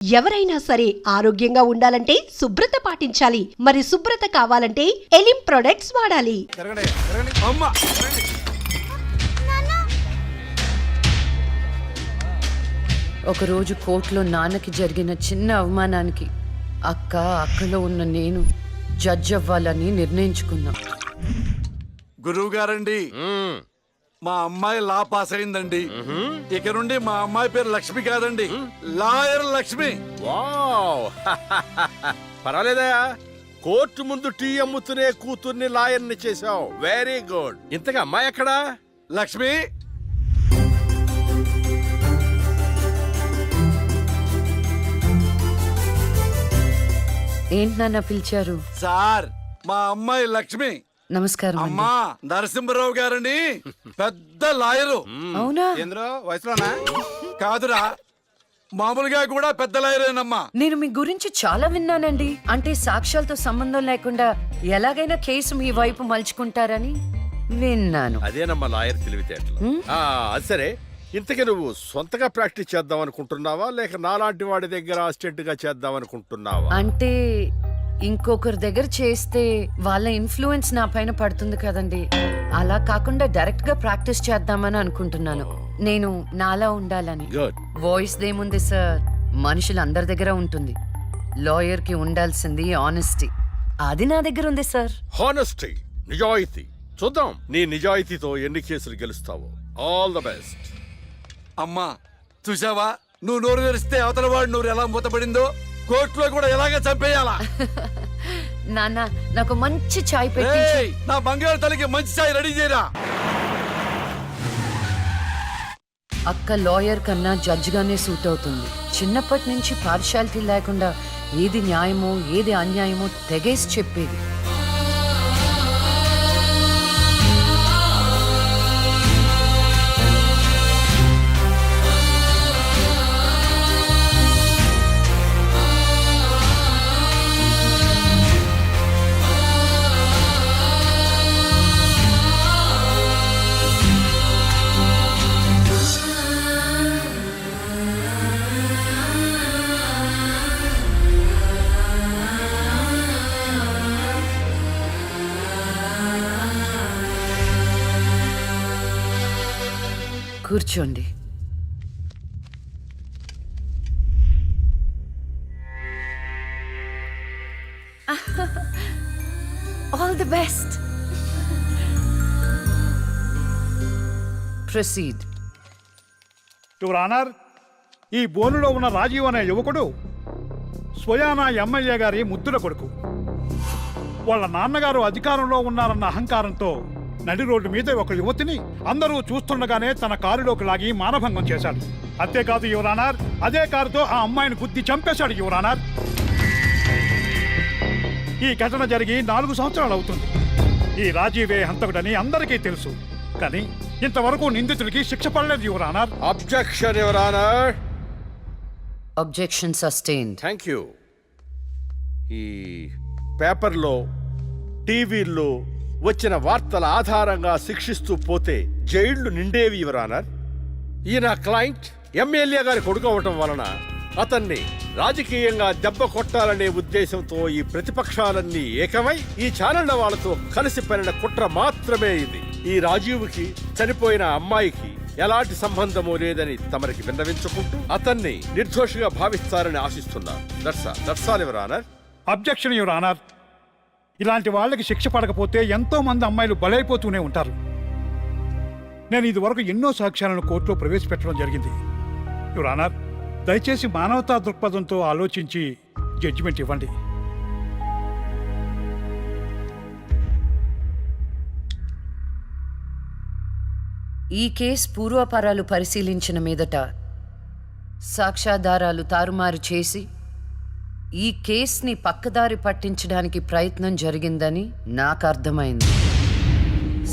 ఎవరైనా సరే ఆరోగ్యంగా ఉండాలంటే శుభ్రత పాటించాలి. మరి శుభ్రత కావాలంటే ఎలిం ప్రొడక్ట్స్ వాడాలి. ఒకరోజు కోర్టులో నాన్నకి జరిగిన చిన్న అవమానానికి అక్కలో ఉన్న నేను జడ్జ్ అవ్వాలని నిర్ణయించుకున్నా. గురువు గారండి, మా అమ్మాయి లా పాస్ అయిందండి. ఇక నుండి మా అమ్మాయి పేరు లక్ష్మి కాదండి, లాయర్ లక్ష్మి. వావ్ పర్వాలేదా, కోర్టు ముందు టీ అమ్ముతునే కూతుర్ని లాయర్ని చేసావు. Very good. ఇంతగా అమ్మాయి ఎక్కడా? లక్ష్మి, ఏంటి నాన్న పిలిచారు? సార్ మా అమ్మాయి లక్ష్మి. నమస్కారం అండి. అమ్మా నరసింహరావు గారని పెద్ద లాయరు. అవునా? వయసులోనా కాదురా, మామూలుగా కూడా పెద్ద లాయరేనమ్మా. నేను మీ గురించి చాలా విన్నానండి. అంటే సాక్ష్యాలతో సంబంధం లేకుండా ఎలాగైనా కేసు మీ వైపు మలుచుకుంటారని విన్నాను. అదేనమ్మా లాయర్ తెలివితేటలు. అది సరే, ఇంతకీ నువ్వు సొంతగా ప్రాక్టీస్ చేద్దాం అనుకుంటున్నావా, లేక నాలాంటి వాడి దగ్గర అసిస్టెంట్ గా చేద్దాం అనుకుంటున్నావా? అంటే ఇంకొకరి దగ్గర చేస్తే వాళ్ళ ఇన్ఫ్లుయెన్స్ నా పైన పడుతుంది కదండి. అలా కాకుండా డైరెక్ట్ గా ప్రాక్టీస్ చేద్దామని అనుకుంటున్నాను. నేను నాలా ఉండాలని. వాయిస్ దేముంది సార్, మనుషులు అందరి దగ్గర ఉంటుంది. లాయర్ కి ఉండాల్సింది ఆనెస్టీ. అది నా దగ్గర ఉంది సార్. హానెస్టీ, నిజాయితీ. చూద్దాం నీ నిజాయితీతో ఎన్ని కేసులు గెలుస్తావో. All the best. అమ్మా చూసావా, నువ్వు నోరు తెరిస్తే అవతల వాడు నోరు ఎలా మూతపడిందో, కోర్టులో కూడా ఎలాగ చంపేయాలా. నాన్న నాకు మంచి చాయ్ పెట్టి. నా బంగారు తల్లికి మంచి చాయ్ రెడీ చేయరా. అక్క లాయర్ కన్నా జడ్జ్ గానే సూట్ అవుతుంది. చిన్నప్పటి నుంచి పార్షాలిటీ లేకుండా ఏది న్యాయమో ఏది అన్యాయమో తెగేసి చెప్పేది. కూర్చోండి. All the best. Proceed. Your honour, ఈ బోనులో ఉన్న రాజీవ్ అనే యువకుడు స్వయానా ఎమ్మెల్యే గారి ముద్దుల కొడుకు. వాళ్ళ నాన్నగారు అధికారంలో ఉన్నారన్న అహంకారంతో నడి రోడ్డు మీద ఒక యువతిని అందరూ చూస్తుండగానే తన కారులోకి లాగి మానభంగం చేశాడు. అంతేకాదు యువర్ ఆనర్, అదే కారుతో ఆ అమ్మాయిని గుద్ది చంపేశాడు యువర్ ఆనర్. ఈ ఘటన జరిగి 4 సంవత్సరాలు అవుతుంది. ఈ రాజీవే హంతకుడని అందరికీ తెలుసు, కానీ ఇంతవరకు నిందితుడికి శిక్ష పడలేదు your honour. Objection your honour. Objection sustained. Thank you. ఈ పేపర్లో టీవీల్లో వచ్చిన వార్తల ఆధారంగా శిక్షిస్తూ పోతే జైళ్లు నిండేవి యువర్ ఆనర్. ఈయన క్లయింట్ ఎమ్మెల్యే గారి కొడుకు అవటం వలన అతన్ని రాజకీయంగా దెబ్బ కొట్టాలనే ఉద్దేశంతో ఈ ప్రతిపక్షాలన్నీ ఏకమై ఈ ఛానళ్ల వాళ్ళతో కలిసి పనిన కుట్ర మాత్రమే ఇది. ఈ రాజీవ్కి చనిపోయిన అమ్మాయికి ఎలాంటి సంబంధమూ లేదని తమరికి విన్నవించుకుంటూ అతన్ని నిర్దోషిగా భావిస్తారని ఆశిస్తున్నారు. That's all your honour. Objection your honour. ఇలాంటి వాళ్ళకి శిక్ష పడకపోతే ఎంతో మంది అమ్మాయిలు బలైపోతూనే ఉంటారు. నేను ఇదివరకు ఎన్నో సాక్ష్యాలను కోర్టులో ప్రవేశపెట్టడం జరిగింది యువర్ ఆనర్. దయచేసి మానవతా దృక్పథంతో ఆలోచించి జడ్జిమెంట్ ఇవ్వండి. ఈ కేసు పూర్వాపరాలు పరిశీలించిన మీదట సాక్ష్యాధారాలు తారుమారు చేసి ఈ కేసుని పక్కదారి పట్టించడానికి ప్రయత్నం జరిగిందని నాకు అర్థమైంది.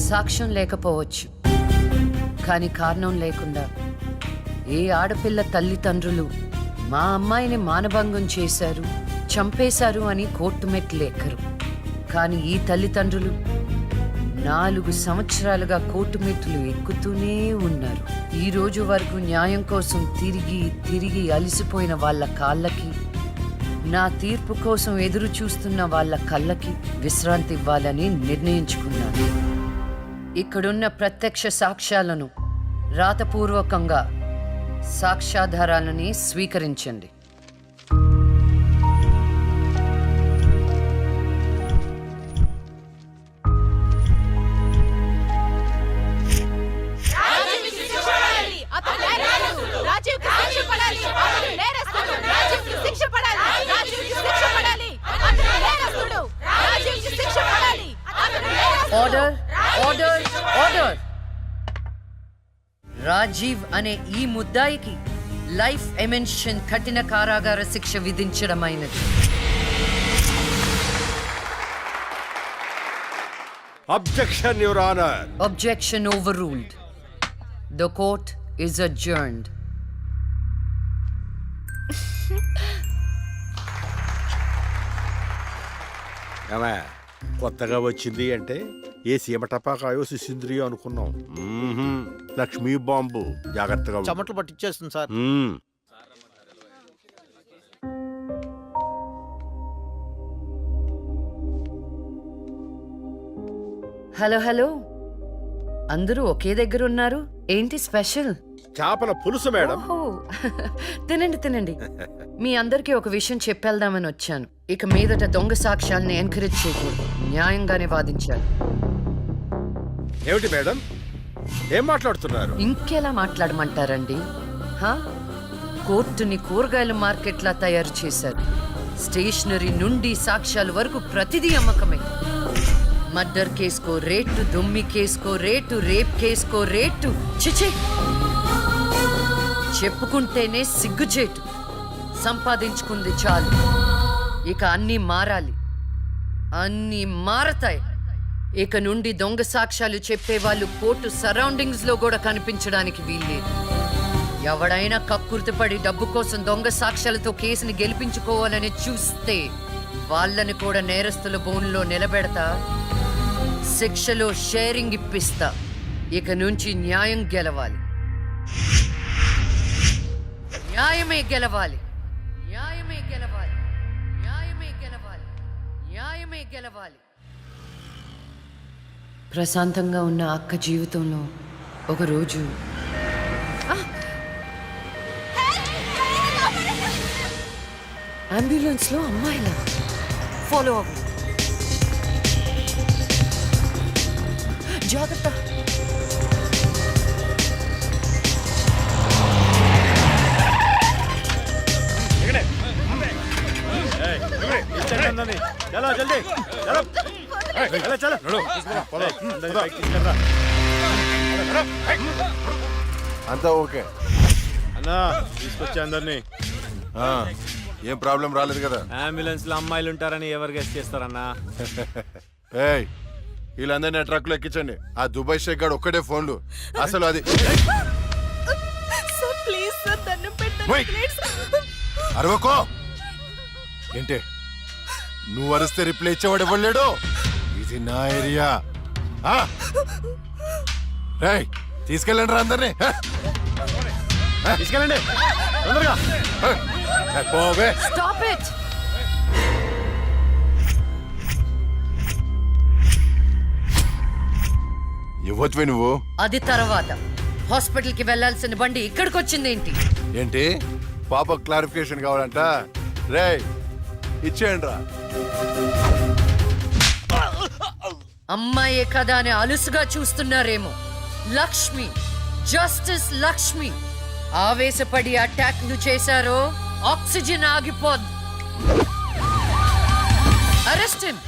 సాక్ష్యం లేకపోవచ్చు, కానీ కారణం లేకుండా ఏ ఆడపిల్ల తల్లిదండ్రులు మా అమ్మాయిని మానభంగం చేశారు, చంపేశారు అని కోర్టు మెట్లు ఎక్కరు. కానీ ఈ తల్లిదండ్రులు 4 సంవత్సరాలుగా కోర్టు మెట్లు ఎక్కుతూనే ఉన్నారు. ఈ రోజు వరకు న్యాయం కోసం తిరిగి తిరిగి అలసిపోయిన వాళ్ళ కాళ్ళకి, నా తీర్పు కోసం ఎదురు చూస్తున్న వాళ్ళ కళ్ళకి విశ్రాంతి ఇవ్వాలని నిర్ణయించుకున్నాను. ఇక్కడున్న ప్రత్యక్ష సాక్ష్యాలను రాతపూర్వకంగా సాక్ష్యాధారాలని స్వీకరించండి. Order, order, order. రాజీవ్ అనే ఈ ముద్దాయికి లైఫ్ ఎమెన్షన్ కఠిన కారాగార శిక్ష విధించడమైనది. Objection your honour. Objection overruled. The court is adjourned. ఏమే, కొత్తగా వచ్చింది అంటే ఏ సీమ టపాకాయో సిసింద్రియో అనుకున్నాం. లక్ష్మీ బాంబు, జాగ్రత్తగా ఉండు. చెమటలు పట్టించేస్తుంది సార్. మ్మ్. హలో హలో, అందరూ ఒకే దగ్గర ఉన్నారు. ఏంటి స్పెషల్? చేపల పులుసు మేడం. ఓహో, తినండి తినండి. మీ అందరికీ ఒక విషయం చెప్పేద్దామని వచ్చాను. ఇక మీదట దొంగ సాక్ష్యాల్ని ఎంకరేజ్ చేయకూడదు. న్యాయంగానే వాదించాలి. ఏమిటి మేడం, ఏం మాట్లాడుతున్నారు? ఇంకెలా మాట్లాడమంటారండి? హా? కోర్టుని కూరగాయల మార్కెట్లా తయారు చేశారు. స్టేషనరీ నుండి సాక్ష్యాల వరకు ప్రతిదీ అమ్మకమే. మర్డర్ కేసుకో రేటు, దొమ్మి కేసుకో రేటు, రేప్ కేసుకో రేటు. చిచి, చెప్పుకుంటేనే సిగ్గుచేటు. సంపాదించుకుంది చాలు. ఇక అన్నీ మారాలి. అన్నీ మారతాయి. ఇక నుండి దొంగ సాక్ష్యాలు చెప్పేవాళ్ళు కోర్టు సరౌండింగ్స్ లో కూడా కనిపించడానికి వీల్లేదు. ఎవడైనా కక్కుర్తిపడి డబ్బు కోసం దొంగ సాక్ష్యాలతో కేసుని గెలిపించుకోవాలని చూస్తే వాళ్ళని కూడా నేరస్తుల బోన్లో నిలబెడతా. శిక్షలో షేరింగ్ ఇప్పిస్తా. ఇక నుంచి న్యాయం గెలవాలి. న్యాయమే గెలవాలి. న్యాయమే గెలవాలి. న్యాయమే గెలవాలి. న్యాయమే గెలవాలి. ప్రశాంతంగా ఉన్న అక్క జీవితంలో ఒకరోజు అంబులెన్స్ లో అమ్మాయిలా ఫాలో అవ్వు. జాగ్రత్త. చలో జల్దీ చలో. అంతా ఓకే అన్నా తీసుకొచ్చా అందరినీ. ఏం ప్రాబ్లం రాలేదు కదా? అంబులెన్స్ లో అమ్మాయిలు ఉంటారని ఎవరు గెస్ట్ చేస్తారన్నా? ఏయ్, వీళ్ళందరినీ ట్రక్ లో ఎక్కించండి. ఆ దుబాయ్ షేక్ గాడు ఒక్కడే ఫోన్లు. అసలు అది ఓయ్, అరవకో. ఏంటే నువ్వు అరిస్తే రిప్లై ఇచ్చేవాడు ఇవ్వలేడు. ఇది నా ఏరియా. రేయ్, తీసుకెళ్ళండి రా అందరినీ. తీసుకెళ్ళండి తొందరగా. పోవే. Stop it! ఇవ్వచ్చువే నువ్వు. అది తర్వాత. హాస్పిటల్ కి వెళ్లాల్సిన బండి ఇక్కడికి వచ్చిందేంటి? ఏంటి పాప క్లారిఫికేషన్ కావాలంట? రేయ్, ఇచ్చేయండి రా. అమ్మాయే కదా అని అలుసుగా చూస్తున్నారేమో. లక్ష్మి, జస్టిస్ లక్ష్మి ఆవేశపడి అటాక్ ను చేశారో ఆక్సిజన్ ఆగిపోద్ది. Arrest him.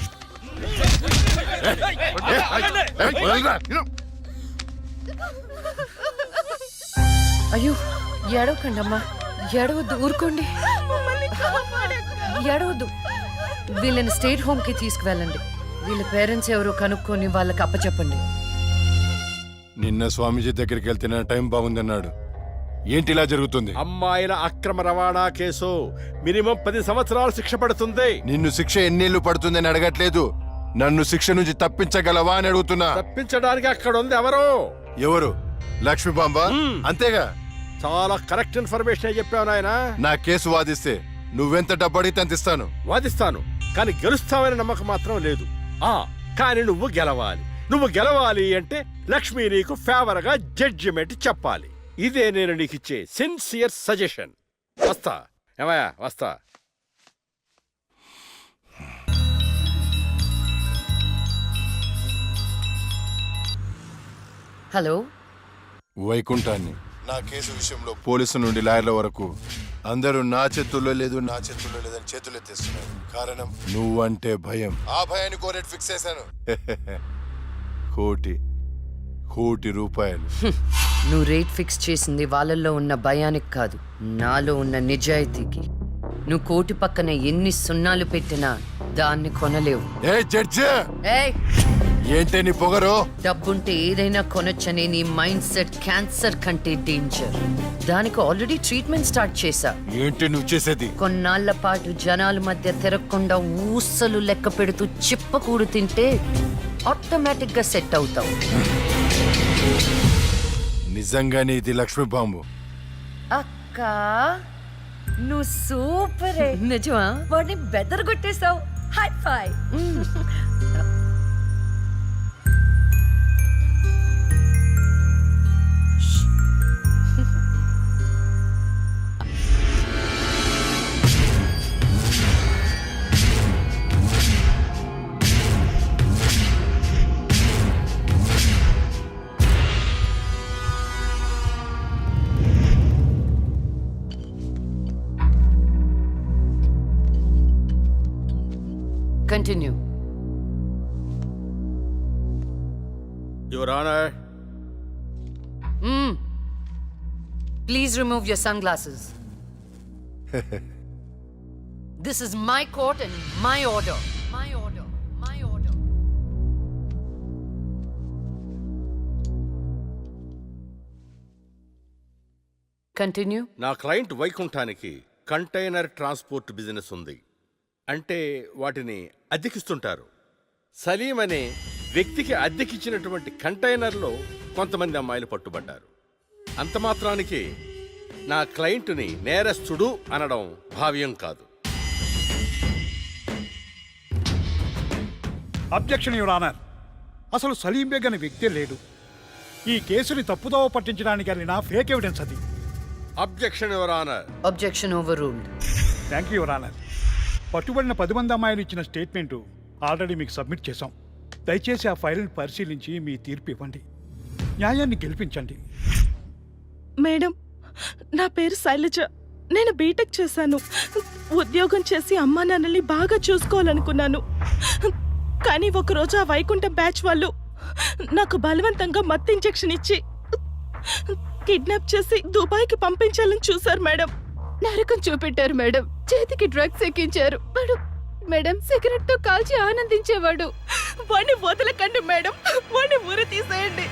అయ్యో, ఏడవకండి అమ్మా, ఏడవద్దు, ఊరుకోండి, ఏడవద్దు. వీళ్ళని స్టేట్ హోమ్ కి తీసుకువెళ్ళండి. వీళ్ళ పేరెంట్స్ ఎవరో కనుక్కొని వాళ్ళకి అప్పచెప్పండి. నిన్న స్వామీజీ దగ్గరికి వెళ్తే నా టైం బాగుందన్నాడు. ఏంటి ఇలా జరుగుతుంది? అమ్మాయిల అక్రమ రవాణా కేసు మినిమం 10 సంవత్సరాలు శిక్ష పడుతుంది. నిన్ను శిక్ష ఎన్నేళ్లు పడుతుందని అడగట్లేదు. నన్ను శిక్ష నుంచి తప్పించగలవా అని అడుగుతున్నా. తప్పించడానికి అక్కడ ఉంది ఎవరు? ఎవరు? లక్ష్మీబాంబ. అంతేగా? చాలా కరెక్ట్ ఇన్ఫర్మేషన్ చెప్పావు నాయనా. నా కేసు వాదిస్తే నువ్వెంత డబ్బు అడిగితే అంత ఇస్తాను. వాదిస్తాను, కానీ గెలుస్తావని నమ్మకం మాత్రం లేదు. కానీ నువ్వు గెలవాలి. నువ్వు గెలవాలి అంటే లక్ష్మి నీకు ఫేవర్ గా జడ్జిమెంట్ చెప్పాలి. ఇదే నేను నీకు ఇచ్చే సిన్సియర్ సజెషన్. వస్తా ఏమయ్యా, వస్తా. హలో, వైకుంఠాన్ని నా కేసు విషయంలో పోలీసు నుండి లాయర్ల వరకు అందరూ నా చేతుల్లో లేదు లేదని చేతులు ఎత్తేస్తున్నారు. కారణం నువ్వంటే భయం. ఆ భయాన్ని కోరేట్ ఫిక్స్ చేశాను. కోటి రూపాయలు. నువ్వు రేట్ ఫిక్స్ చేసింది వాళ్ళల్లో ఉన్న భయానికి కాదు, నాలో ఉన్న నిజాయితీకి. నువ్వు కోటి పక్కన ఎన్ని సున్నాలు పెట్టినా దాన్ని కొనలేవు. ఏ జడ్జి, ఏయ్, ఏంటే నీ పొగరు? డబ్బుంటే ఏదైనా కొనొచ్చనే నీ మైండ్ సెట్ క్యాన్సర్ కంటే డేంజర్. దానికి ఆల్రెడీ ట్రీట్మెంట్ స్టార్ట్ చేశా. ఏంటి నువ్వు చేసేది? కొన్నాళ్ల పాటు జనాల మధ్య తిరగకుండా ఊసలు లెక్క పెడుతూ చిప్పకూడు తింటే ఆటోమేటిక్ గా సెట్ అవుతావు. నిజంగానే ఇది లక్ష్మీ బాంబు. అక్క, నువ్వు సూపరే. నిజమా? వాడిని బెదరగొట్టేశావు. High five. Continue. Your Honor. Please remove your sunglasses. This is my court and my order. My order. My order. Continue. నా క్లయింట్ వైకుంఠానికి కంటైనర్ ట్రాన్స్పోర్ట్ బిజినెస్ ఉంది. అంటే వాటిని అద్దెకిస్తుంటారు. సలీం అనే వ్యక్తికి అద్దెకిచ్చినటువంటి కంటైనర్లో కొంతమంది అమ్మాయిలు పట్టుబడ్డారు. అంత మాత్రానికి నా క్లయింట్ని నేరస్తుడు అనడం భావ్యం కాదు. Objection your honour. అసలు సలీం బేగ్ అనే వ్యక్తే లేడు. ఈ కేసుని తప్పుదోవ పట్టించడానికి వెళ్ళిన ఫేక్ ఎవిడెన్స్ అది. Objection your honour. Objection overruled. Thank you your honour. పట్టుబడిన 10 మంది అమ్మాయిలు ఇచ్చిన స్టేట్మెంటు ఆల్రెడీ మీకు సబ్మిట్ చేశాం. దయచేసి ఆ ఫైల్ని పరిశీలించి మీ తీర్పు ఇవ్వండి. న్యాయాన్ని గెలిపించండి. మేడం, నా పేరు శైలజ. నేను బీటెక్ చేశాను. ఉద్యోగం చేసి అమ్మా నాన్నల్ని బాగా చూసుకోవాలనుకున్నాను. కానీ ఒకరోజు ఆ వైకుంఠం బ్యాచ్ వాళ్ళు నాకు బలవంతంగా మత్తు ఇంజెక్షన్ ఇచ్చి కిడ్నాప్ చేసి దుబాయ్కి పంపించాలని చూశారు మేడం. నరకం చూపెట్టారు మేడం. చేతికి డ్రగ్స్ ఎక్కించారు. వాడు మేడం సిగరెట్ తో కాల్చి ఆనందించేవాడు. వాడిని వదలకండి మేడం, వాడిని ఊరి తీసేయండి.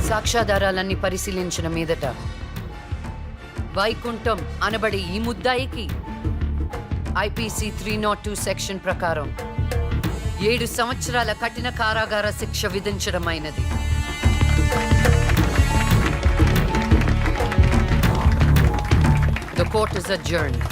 సాక్ష్యాధారాలన్నీ పరిశీలించిన మీదట వైకుంఠం అనబడే ఈ ముద్దాయికి IPC 302 సెక్షన్ ప్రకారం 7 సంవత్సరాల కఠిన కారాగార శిక్ష విధించడమైనది. The court is adjourned.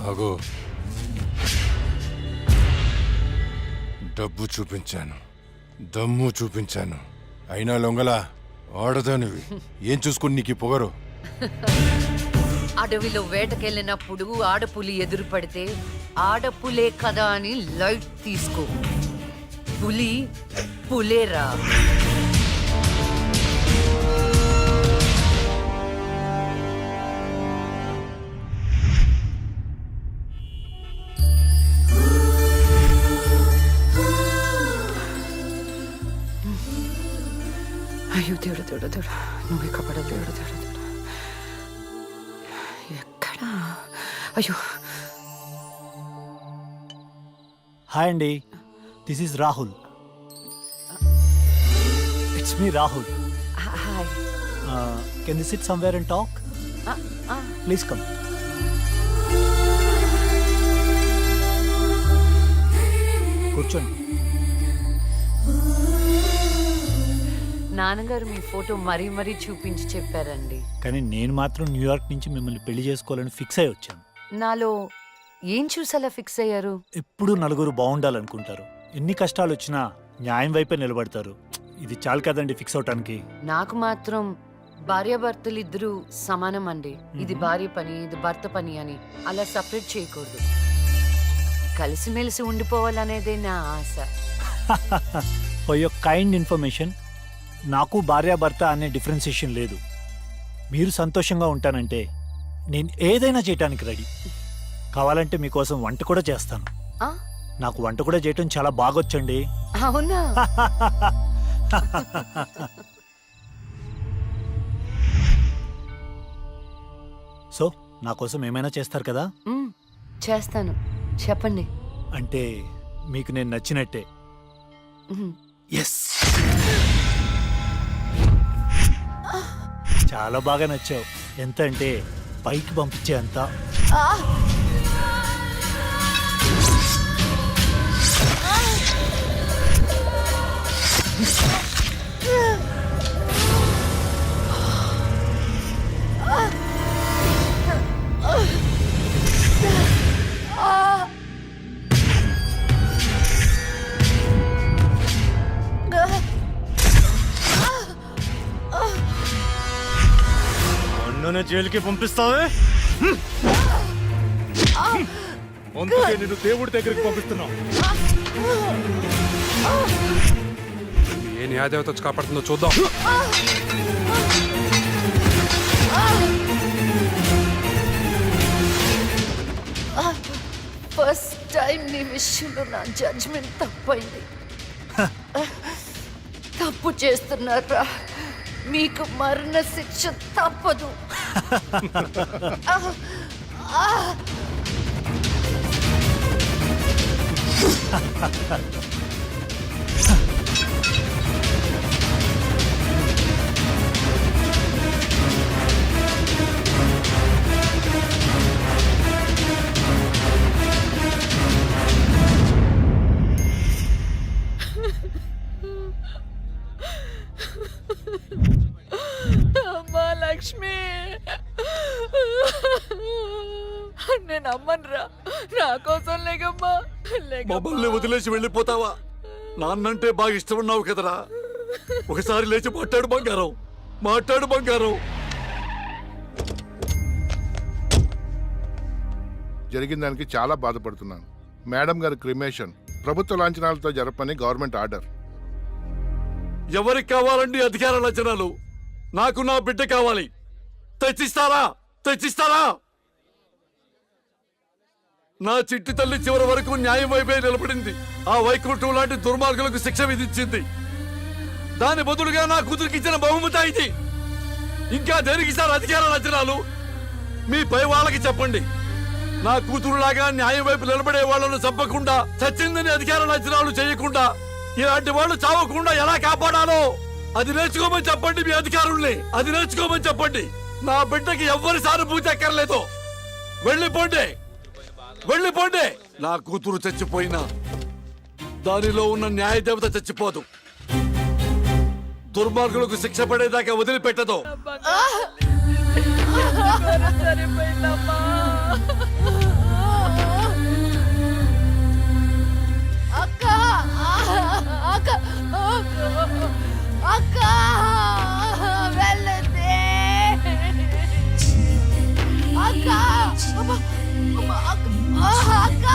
ఆగో, డబ్బు చూపించాను, దమ్ము చూపించాను, అయినా లొంగలా ఆడదానివి. ఏం చూసుకుని నీకు పొగరు? అడవిలో వేటకెళ్ళినప్పుడు ఆడపులి ఎదురు పడితే ఆడపులే కదా అని లైట్ తీసుకో. పులి పులేరా. అయ్యో దేవుడు దేవుడు దేవుడు, నువ్వే కాపాడు దేవుడు దేవుడు దేవుడు. ఎక్కడా? అయ్యో, హాయ్ అండి, this is Rahul. It's me Rahul. Hi. Can the SIT somewhere and talk? Please come. కూర్చోండి. నాన్నగారు మీ ఫోటో మరీ మరీ చూపించి చెప్పారండి. కానీ నేను మాత్రం న్యూయార్క్ నుంచి మిమ్మల్ని పెళ్లి చేసుకోవాలని ఫిక్స్ అయి వచ్చాను. నాలో ఏం చూసేలా ఫిక్స్ అయ్యారు? ఎప్పుడూ నలుగురు బాగుండాలనుకుంటారు. ఎన్ని కష్టాలు వచ్చినా న్యాయం వైపే నిలబడతారు. ఇది చాలు కదండి ఫిక్స్ అవటానికి. నాకు మాత్రం భార్యాభర్తలు ఇద్దరు సమానం అండి. ఇది భార్య పని, ఇది భర్త పని అని అలా సపరేట్ చేయకూడదు. కలిసిమెలిసి ఉండిపోవాలనేదే నా ఆశ. ఫర్ యువర్ కైండ్ ఇన్ఫర్మేషన్, నాకు భార్యాభర్త అనే డిఫరెన్సియేషన్ లేదు. మీరు సంతోషంగా ఉంటానంటే నేను ఏదైనా చేయటానికి రెడీ. కావాలంటే మీకోసం వంట కూడా చేస్తాను. ఆ? నాకు వంట కూడా చేయటం చాలా బాగొచ్చండి. అవునా? సో నా కోసం ఏమైనా చేస్తారు కదా? మ్, చేస్తాను, చెప్పండి. అంటే మీకు నేను నచ్చినట్టే. మ్. ఎస్, చాలా బాగా నచ్చావు. ఎంత అంటే పైకి పంపించే అంత. అన్ననే జైలుకి పంపిస్తావే? అందుకే నేను దేవుడి దగ్గరికి పంపిస్తున్నావు. ఏ న్యాయదేవత వచ్చి కాపాడుతుందో చూద్దాం. ఫస్ట్ టైం నీ విషయంలో నా జడ్జ్మెంట్ తప్పైంది. తప్పు చేస్తున్నారా? మీకు మరణ శిక్ష తప్పదు. అమ్మా లక్ష్మి, నేను అమ్మనురా. నా కోసం లేకమ్మా. మమ్మల్ని వదిలేసి వెళ్ళిపోతావా? నాన్నంటే బాగా ఇష్టం ఉన్నావు కదరా. ఒకసారి లేచి మాట్లాడు బంగారం, మాట్లాడు బంగారం. జరిగిన దానికి చాలా బాధపడుతున్నాను. మేడం గారి క్రిమేషన్ ప్రభుత్వ లాంఛనాలతో జరపని గవర్నమెంట్ ఆర్డర్. ఎవరికి కావాలండి అధికార లక్షణాలు? నాకు నా బిడ్డ కావాలి. తెచ్చిస్తారా? తెచ్చిస్తారా? నా చిట్టి తల్లి చివరి వరకు న్యాయం వైపే నిలబడింది. ఆ వైకుంఠం లాంటి దుర్మార్గులకు శిక్ష విధించింది. దాని బదులుగా నా కూతురికి ఇచ్చిన బహుమతి ఇది. ఇంకా దేనికి సార్ అధికార లక్షణాలు? మీ పై వాళ్ళకి చెప్పండి. నా కూతురులాగా న్యాయం వైపు నిలబడే వాళ్ళను చంపకుండా, చచ్చిందని అధికార లక్షణాలు చేయకుండా, ఇలాంటి వాళ్ళు చావకుండా ఎలా కాపాడాలో అది నేర్చుకోమని చెప్పండి. మీ అధికారుల్ని అది నేర్చుకోమని చెప్పండి. నా బిడ్డకి ఎవ్వరి సానుభూతి ఎక్కర్లేదు. వెళ్ళిపోండి, వెళ్ళిపోండి. నా కూతురు చచ్చిపోయినా దానిలో ఉన్న న్యాయ దేవత చచ్చిపోదు. దుర్మార్గులకు శిక్ష పడేదాకా వదిలిపెట్టదు. సరిపోయిందమ్మా. అక్క, అక్క, అక్క, వెళ్ళదే అక్క, అక్క.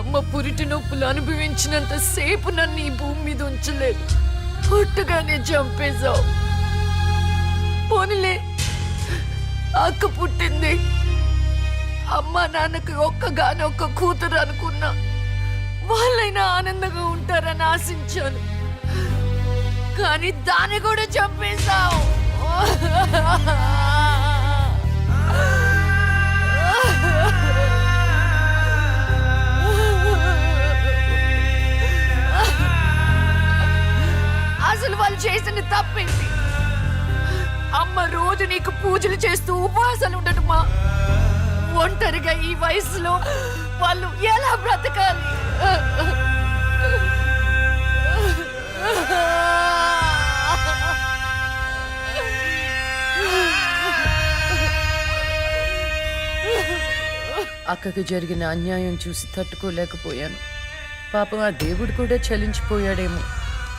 అమ్మ పురిటి నొప్పులు అనుభవించినంత సేపు నన్ను ఈ భూమి మీద ఉంచలేదు. పుట్టుగానే చంపేశావు. పోనీలే, అక్క పుట్టింది. అమ్మ నాన్నకి ఒక్కగానొక్క కూతురు అనుకున్నా. వాళ్ళైనా ఆనందంగా ఉంటారని ఆశించాను. కానీ దాన్ని కూడా చంపేశావు. అసలు వాళ్ళు చేసిన తప్పేంటి? అమ్మ రోజు నీకు పూజలు చేస్తూ ఉపవాసాలు ఉండటమా? ఒంటరిగా ఈ వయసులో వాళ్ళు ఎలా బ్రతకాలి? అక్కకు జరిగిన అన్యాయం చూసి తట్టుకోలేకపోయాను. పాపం ఆ దేవుడు కూడా చలించిపోయాడేమో.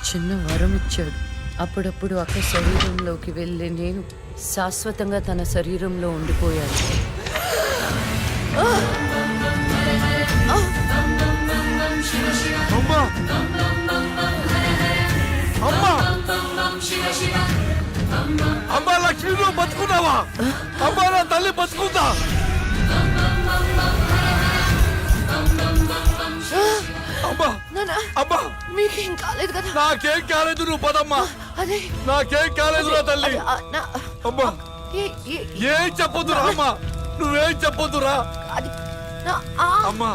చిన్న వరం ఇచ్చాడు. అప్పుడప్పుడు అక్క శరీరంలోకి వెళ్ళే నేను శాశ్వతంగా తన శరీరంలో ఉండిపోయాను. అమ్మా! అమ్మా! అమ్మా లక్ష్మి, నువ్వు బతుకున్నావా? అమ్మా, నా తల్లి బతుకుందా? అమ్మా! అమ్మా! మీకేం కాలేదు కదా? నాకేం కాలేదు, నువ్వు పదమ్మా. అదే నాకేం కాలేదు నా తల్లి. అమ్మా, ఏం చెప్పొద్దురా అమ్మా, నువ్వేం చెప్పొద్దురా. అమ్మా,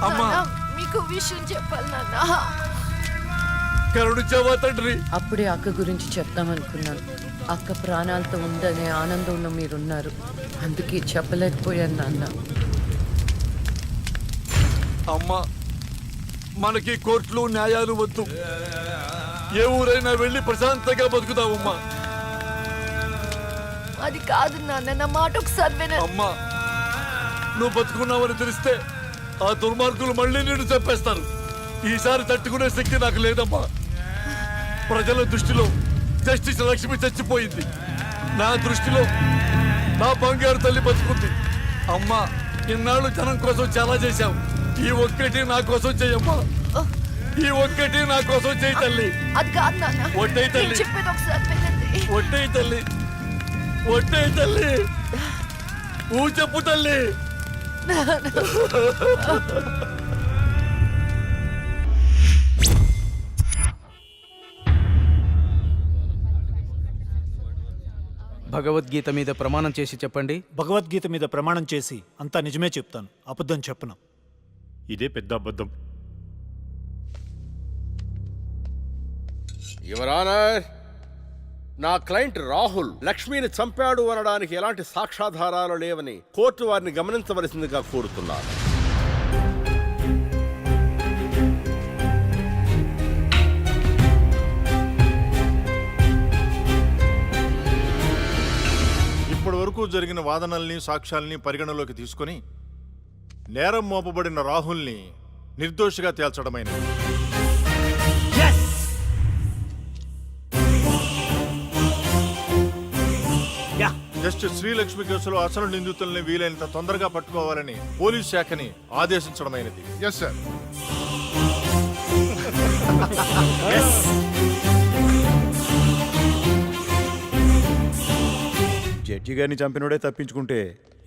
అమ్మా, మీకు విషయం చెప్పాలి నాన్న. కరుణించావా తండ్రి? అప్పుడే అక్క గురించి చెప్తామనుకున్నాను. అక్క ప్రాణాలతో ఉందనే ఆనందంలో మీరున్నారు. అందుకే చెప్పలేకపోయాను నాన్న. అమ్మా, మనకి కోర్టులు న్యాయాలు వద్దు. ఏ ఊరైనా వెళ్ళి ప్రశాంతంగా బతుకుతావమ్మా. అది కాదు నాన్న, నా మాట ఒకసారి వినండి. అమ్మా, నువ్వు బతుకున్నావని తెలిస్తే ఆ దుర్మార్గులు మళ్ళీ నిన్ను చంపేస్తారు. ఈసారి తట్టుకునే శక్తి నాకు లేదమ్మా. ప్రజల దృష్టిలో జస్టిస్ లక్ష్మి చచ్చిపోయింది. నా దృష్టిలో నా బంగారు తల్లి బతుకుంది. అమ్మా, ఇన్నాళ్ళు జనం కోసం చాలా చేశావు. ఈ ఒక్కటి నా కోసం చెయ్యమ్మా. ఈ ఒక్కటి నా కోసం చెయ్యి తల్లి. అది కాదు నాన్న, ఒట్టేయ్ తల్లి. నేను చెప్పేది ఒకసారి వినండి. ఒట్టేయ్ తల్లి, ఒట్టేయ్ తల్లి, ఊ చెప్పు తల్లి. భగవద్గీత మీద ప్రమాణం చేసి చెప్పండి. భగవద్గీత మీద ప్రమాణం చేసి అంతా నిజమే చెప్తాను, అబద్ధం చెప్పను. ఇదే పెద్ద అబద్ధం. యువర్ ఆనర్, నా క్లయింట్ రాహుల్ లక్ష్మిని చంపాడు అనడానికి ఎలాంటి సాక్ష్యాధారాలు లేవని కోర్టు వారిని గమనించవలసిందిగా కోరుతున్నాను. ఇప్పటి వరకు జరిగిన వాదనల్ని సాక్ష్యాల్ని పరిగణలోకి తీసుకొని నేరం మోపబడిన రాహుల్ని నిర్దోషిగా తేల్చడమైనది. జస్టిస్ శ్రీలక్ష్మి కేసులో అసలు నిందితుల్ని వీలైనంత తొందరగా పట్టుకోవాలని పోలీస్ శాఖని ఆదేశించడమైనది. Yes sir. జడ్జి గారిని చంపినోడే తప్పించుకుంటే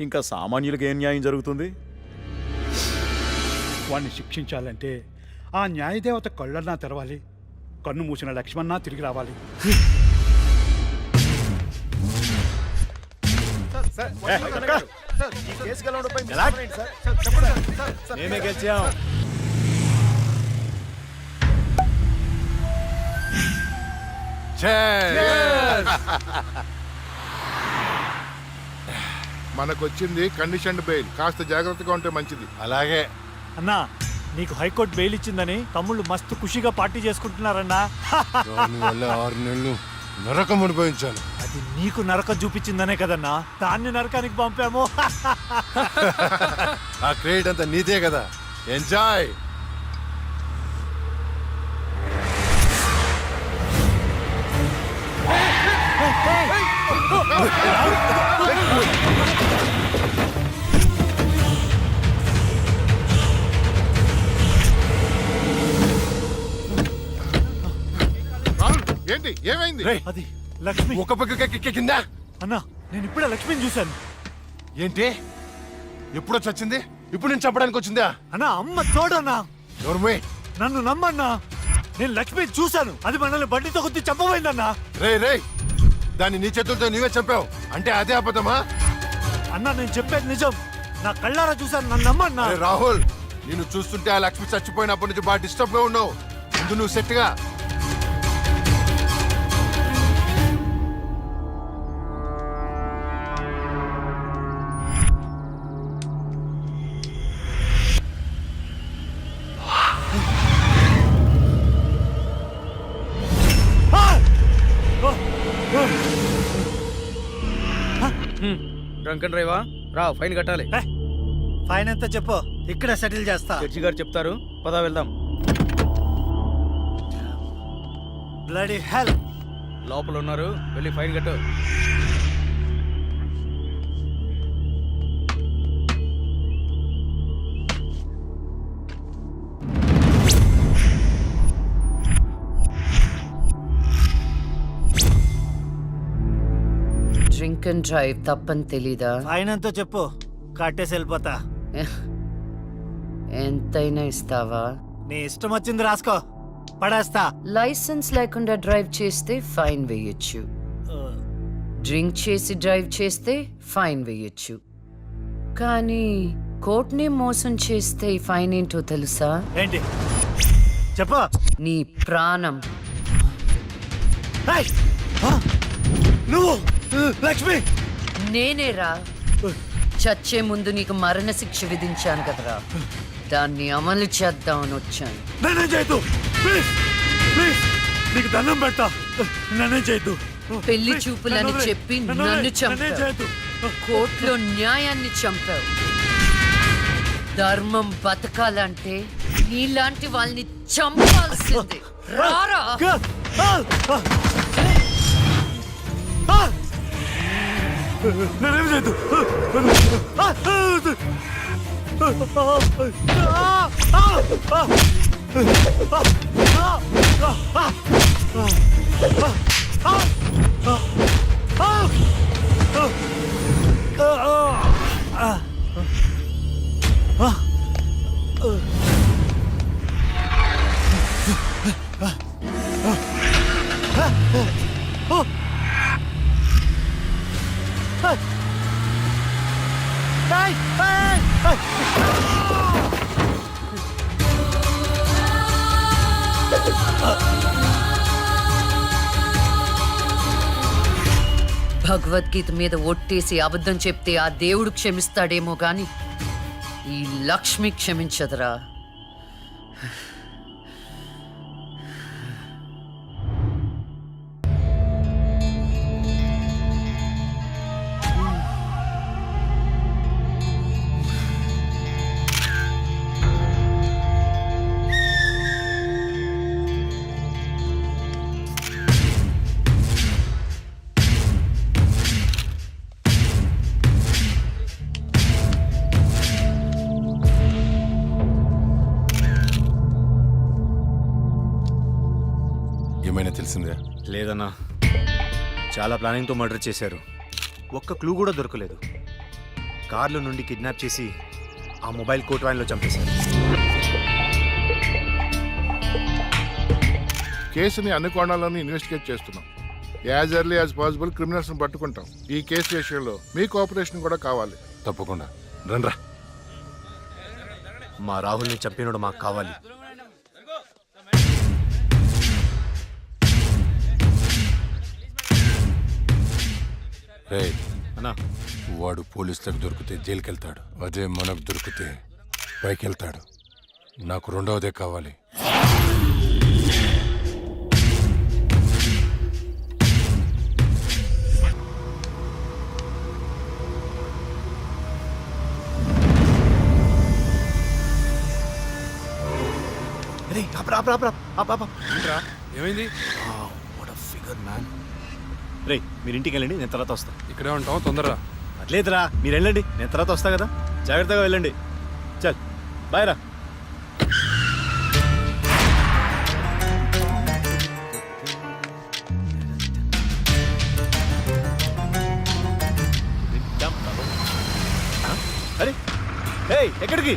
ఇంకా సామాన్యులకు ఏం న్యాయం జరుగుతుంది? వాణ్ణి శిక్షించాలంటే ఆ న్యాయదేవత కళ్ళన్నా తెరవాలి, కన్ను మూసిన లక్ష్మణ తిరిగి రావాలి. మేమే గెలిచాం. మనకొచ్చింది కండిషన్ బెయిల్. కాస్త జాగ్రత్తగా ఉంటే మంచిది. అలాగే అన్నా, నీకు హైకోర్టు బెయిల్ ఇచ్చిందని తమ్ముళ్ళు మస్తు ఖుషిగా పార్టీ చేసుకుంటున్నారన్నా. దానివల్ల 6 నెలలు నరకం అనుభవించాను. అది నీకు నరకం చూపించిందనే కదన్నా దాన్ని నరకానికి పంపాము. ఆ క్రెడిట్ అంతా నీదే కదా. ఎంజాయ్. ఏమైంది అది లక్ష్మి. ఒక పక్క కింద అన్నా నేను ఇప్పుడే లక్ష్మిని చూశాను. ఏంటి ఎప్పుడో చచ్చింది ఇప్పుడు నేను చంపడానికి వచ్చిందా అన్నా అమ్మ తోడన్నా. నోర్మే నన్ను నమ్మన్నా, నేను లక్ష్మిని చూశాను. అది మనల్ని బండితో కొద్ది చంపబోయిందన్నా. రే దాన్ని నీ చేతులతో నీవే చంపావు అంటే అదే అబద్ధమా? అన్నా నేను చెప్పేది నిజం, నా కళ్ళారా చూశాను, నన్ను నమ్మన్నా. అరే రాహుల్, నిన్ను చూస్తుంటే ఆ లక్ష్మి చచ్చిపోయినప్పటి నుంచి బాగా డిస్టర్బ్ గా ఉన్నావు. ముందు నువ్వు సెట్ గా. డ్రంక్ అండ్ డ్రైవా రా, ఫైన్ కట్టాలి. ఫైన్ ఎంత చెప్పు, ఇక్కడ సెటిల్ చేస్తా. జడ్జి గారు చెప్తారు, పదా వెళ్దాం. Bloody hell. లోపల ఉన్నారు, వెళ్ళి ఫైన్ కట్టు. డ్రింక్ అండ్ డ్రైవ్ తప్పని తెలీదా? ఫైన్ ఎంతో చెప్పు, కట్టేసి వెళ్ళిపోతా. ఎంతైనా ఇస్తావా? నీ ఇష్టం వచ్చింది రాసుకో, పడేస్తా. లైసెన్స్ లేకుండా డ్రైవ్ చేస్తే ఫైన్ వేయొచ్చు, డ్రింక్ చేసి డ్రైవ్ చేస్తే ఫైన్ వేయొచ్చు. కానీ కోర్టుని మోసం చేస్తే ఈ ఫైన్ ఏంటో తెలుసా? ఏంటి చెప్పు. నీ ప్రాణం. ఏయ్! ఆ! నువ్వు లక్ష్మి. నేనేరా చచ్చే ముందు నీకు మరణ శిక్ష విధించాను కదరా, దాన్ని అమలు చేద్దామని వచ్చాను. నన్నేం చేయొద్దు ప్లీజ్, ప్లీజ్ నీకు దండం పెడతా, నన్నేం చేయొద్దు. పెళ్లి ప్లీజ్, చూపులని నన్ను చెప్పి నన్ను నన్ను నన్నేం చంపావు, చేయొద్దు. కోర్టులో న్యాయాన్ని చంపావు. ధర్మం బతకాలంటే నీలాంటి వాళ్ళని చంపాల్సిందే. రారా. ఆ! ఆ! ఆ! నన్నేం చేయొద్దు. ఆ! భగవద్గీత మీద ఒట్టేసి అబద్ధం చెప్తే ఆ దేవుడు క్షమిస్తాడేమో గాని ఈ లక్ష్మి క్షమించదురా. ఏమైనా తెలిసిందా? లేదన్నా, చాలా ప్లానింగ్తో మర్డర్ చేశారు. ఒక్క క్లూ కూడా దొరకలేదు. కార్లో నుండి కిడ్నాప్ చేసి ఆ మొబైల్ కోట్ వ్యాన్లో చంపేశారు. కేసుని అన్ని కోణాలను ఇన్వెస్టిగేట్ చేస్తున్నాం. As early as possible criminals ని పట్టుకుంటాం. ఈ కేసు విషయంలో మీ కోఆపరేషన్ కూడా కావాలి. తప్పకుండా రండ్రా. మా రాహుల్ని చంపినోడు మాకు కావాలి. రే అన్నా, వాడు పోలీసులకు దొరికితే జైలుకి వెళ్తాడు. అదే మనకు దొరికితే పైకి వెళ్తాడు. నాకు రెండవదే కావాలి. ఏమైంది? రే మీరు ఇంటికి వెళ్ళండి, నేను తర్వాత వస్తా. ఇక్కడే ఉంటాం, తొందరరా. అట్లేదురా, మీరు వెళ్ళండి, నేను తర్వాత వస్తా కదా. జాగ్రత్తగా వెళ్ళండి. చల్ బాయ్ రా. ఏయ్ ఎక్కడికి?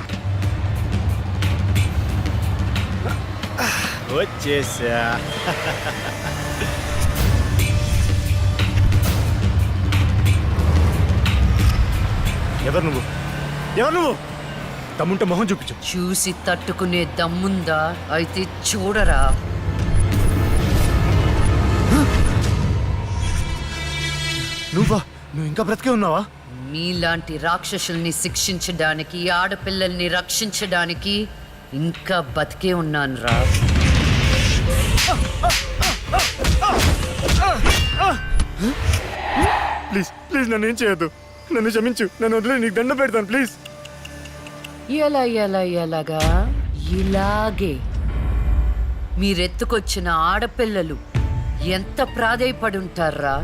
వచ్చేసా. ఎవరు నువ్వు? ఎవరు నువ్వు? తమ్ముంటే మొహం చూపించు. చూసి తట్టుకునే దమ్ముందా? అయితే చూడరా. నువ్వా? నువ్వు ఇంకా బ్రతికే ఉన్నావా? మీలాంటి రాక్షసుల్ని శిక్షించడానికి, ఆడపిల్లల్ని రక్షించడానికి ఇంకా బతికే ఉన్నాను రా. ప్లీజ్ ప్లీజ్ నన్ను ఏం చేయొద్దు. నన్ను క్షమించు. నన్ను వదిలే, నీకు దండం పెడతాను ప్లీజ్. ఎలాగా? ఇలాగే మీరెత్తుకొచ్చిన ఆడపిల్లలు ఎంత ప్రాధేయపడుంటారా?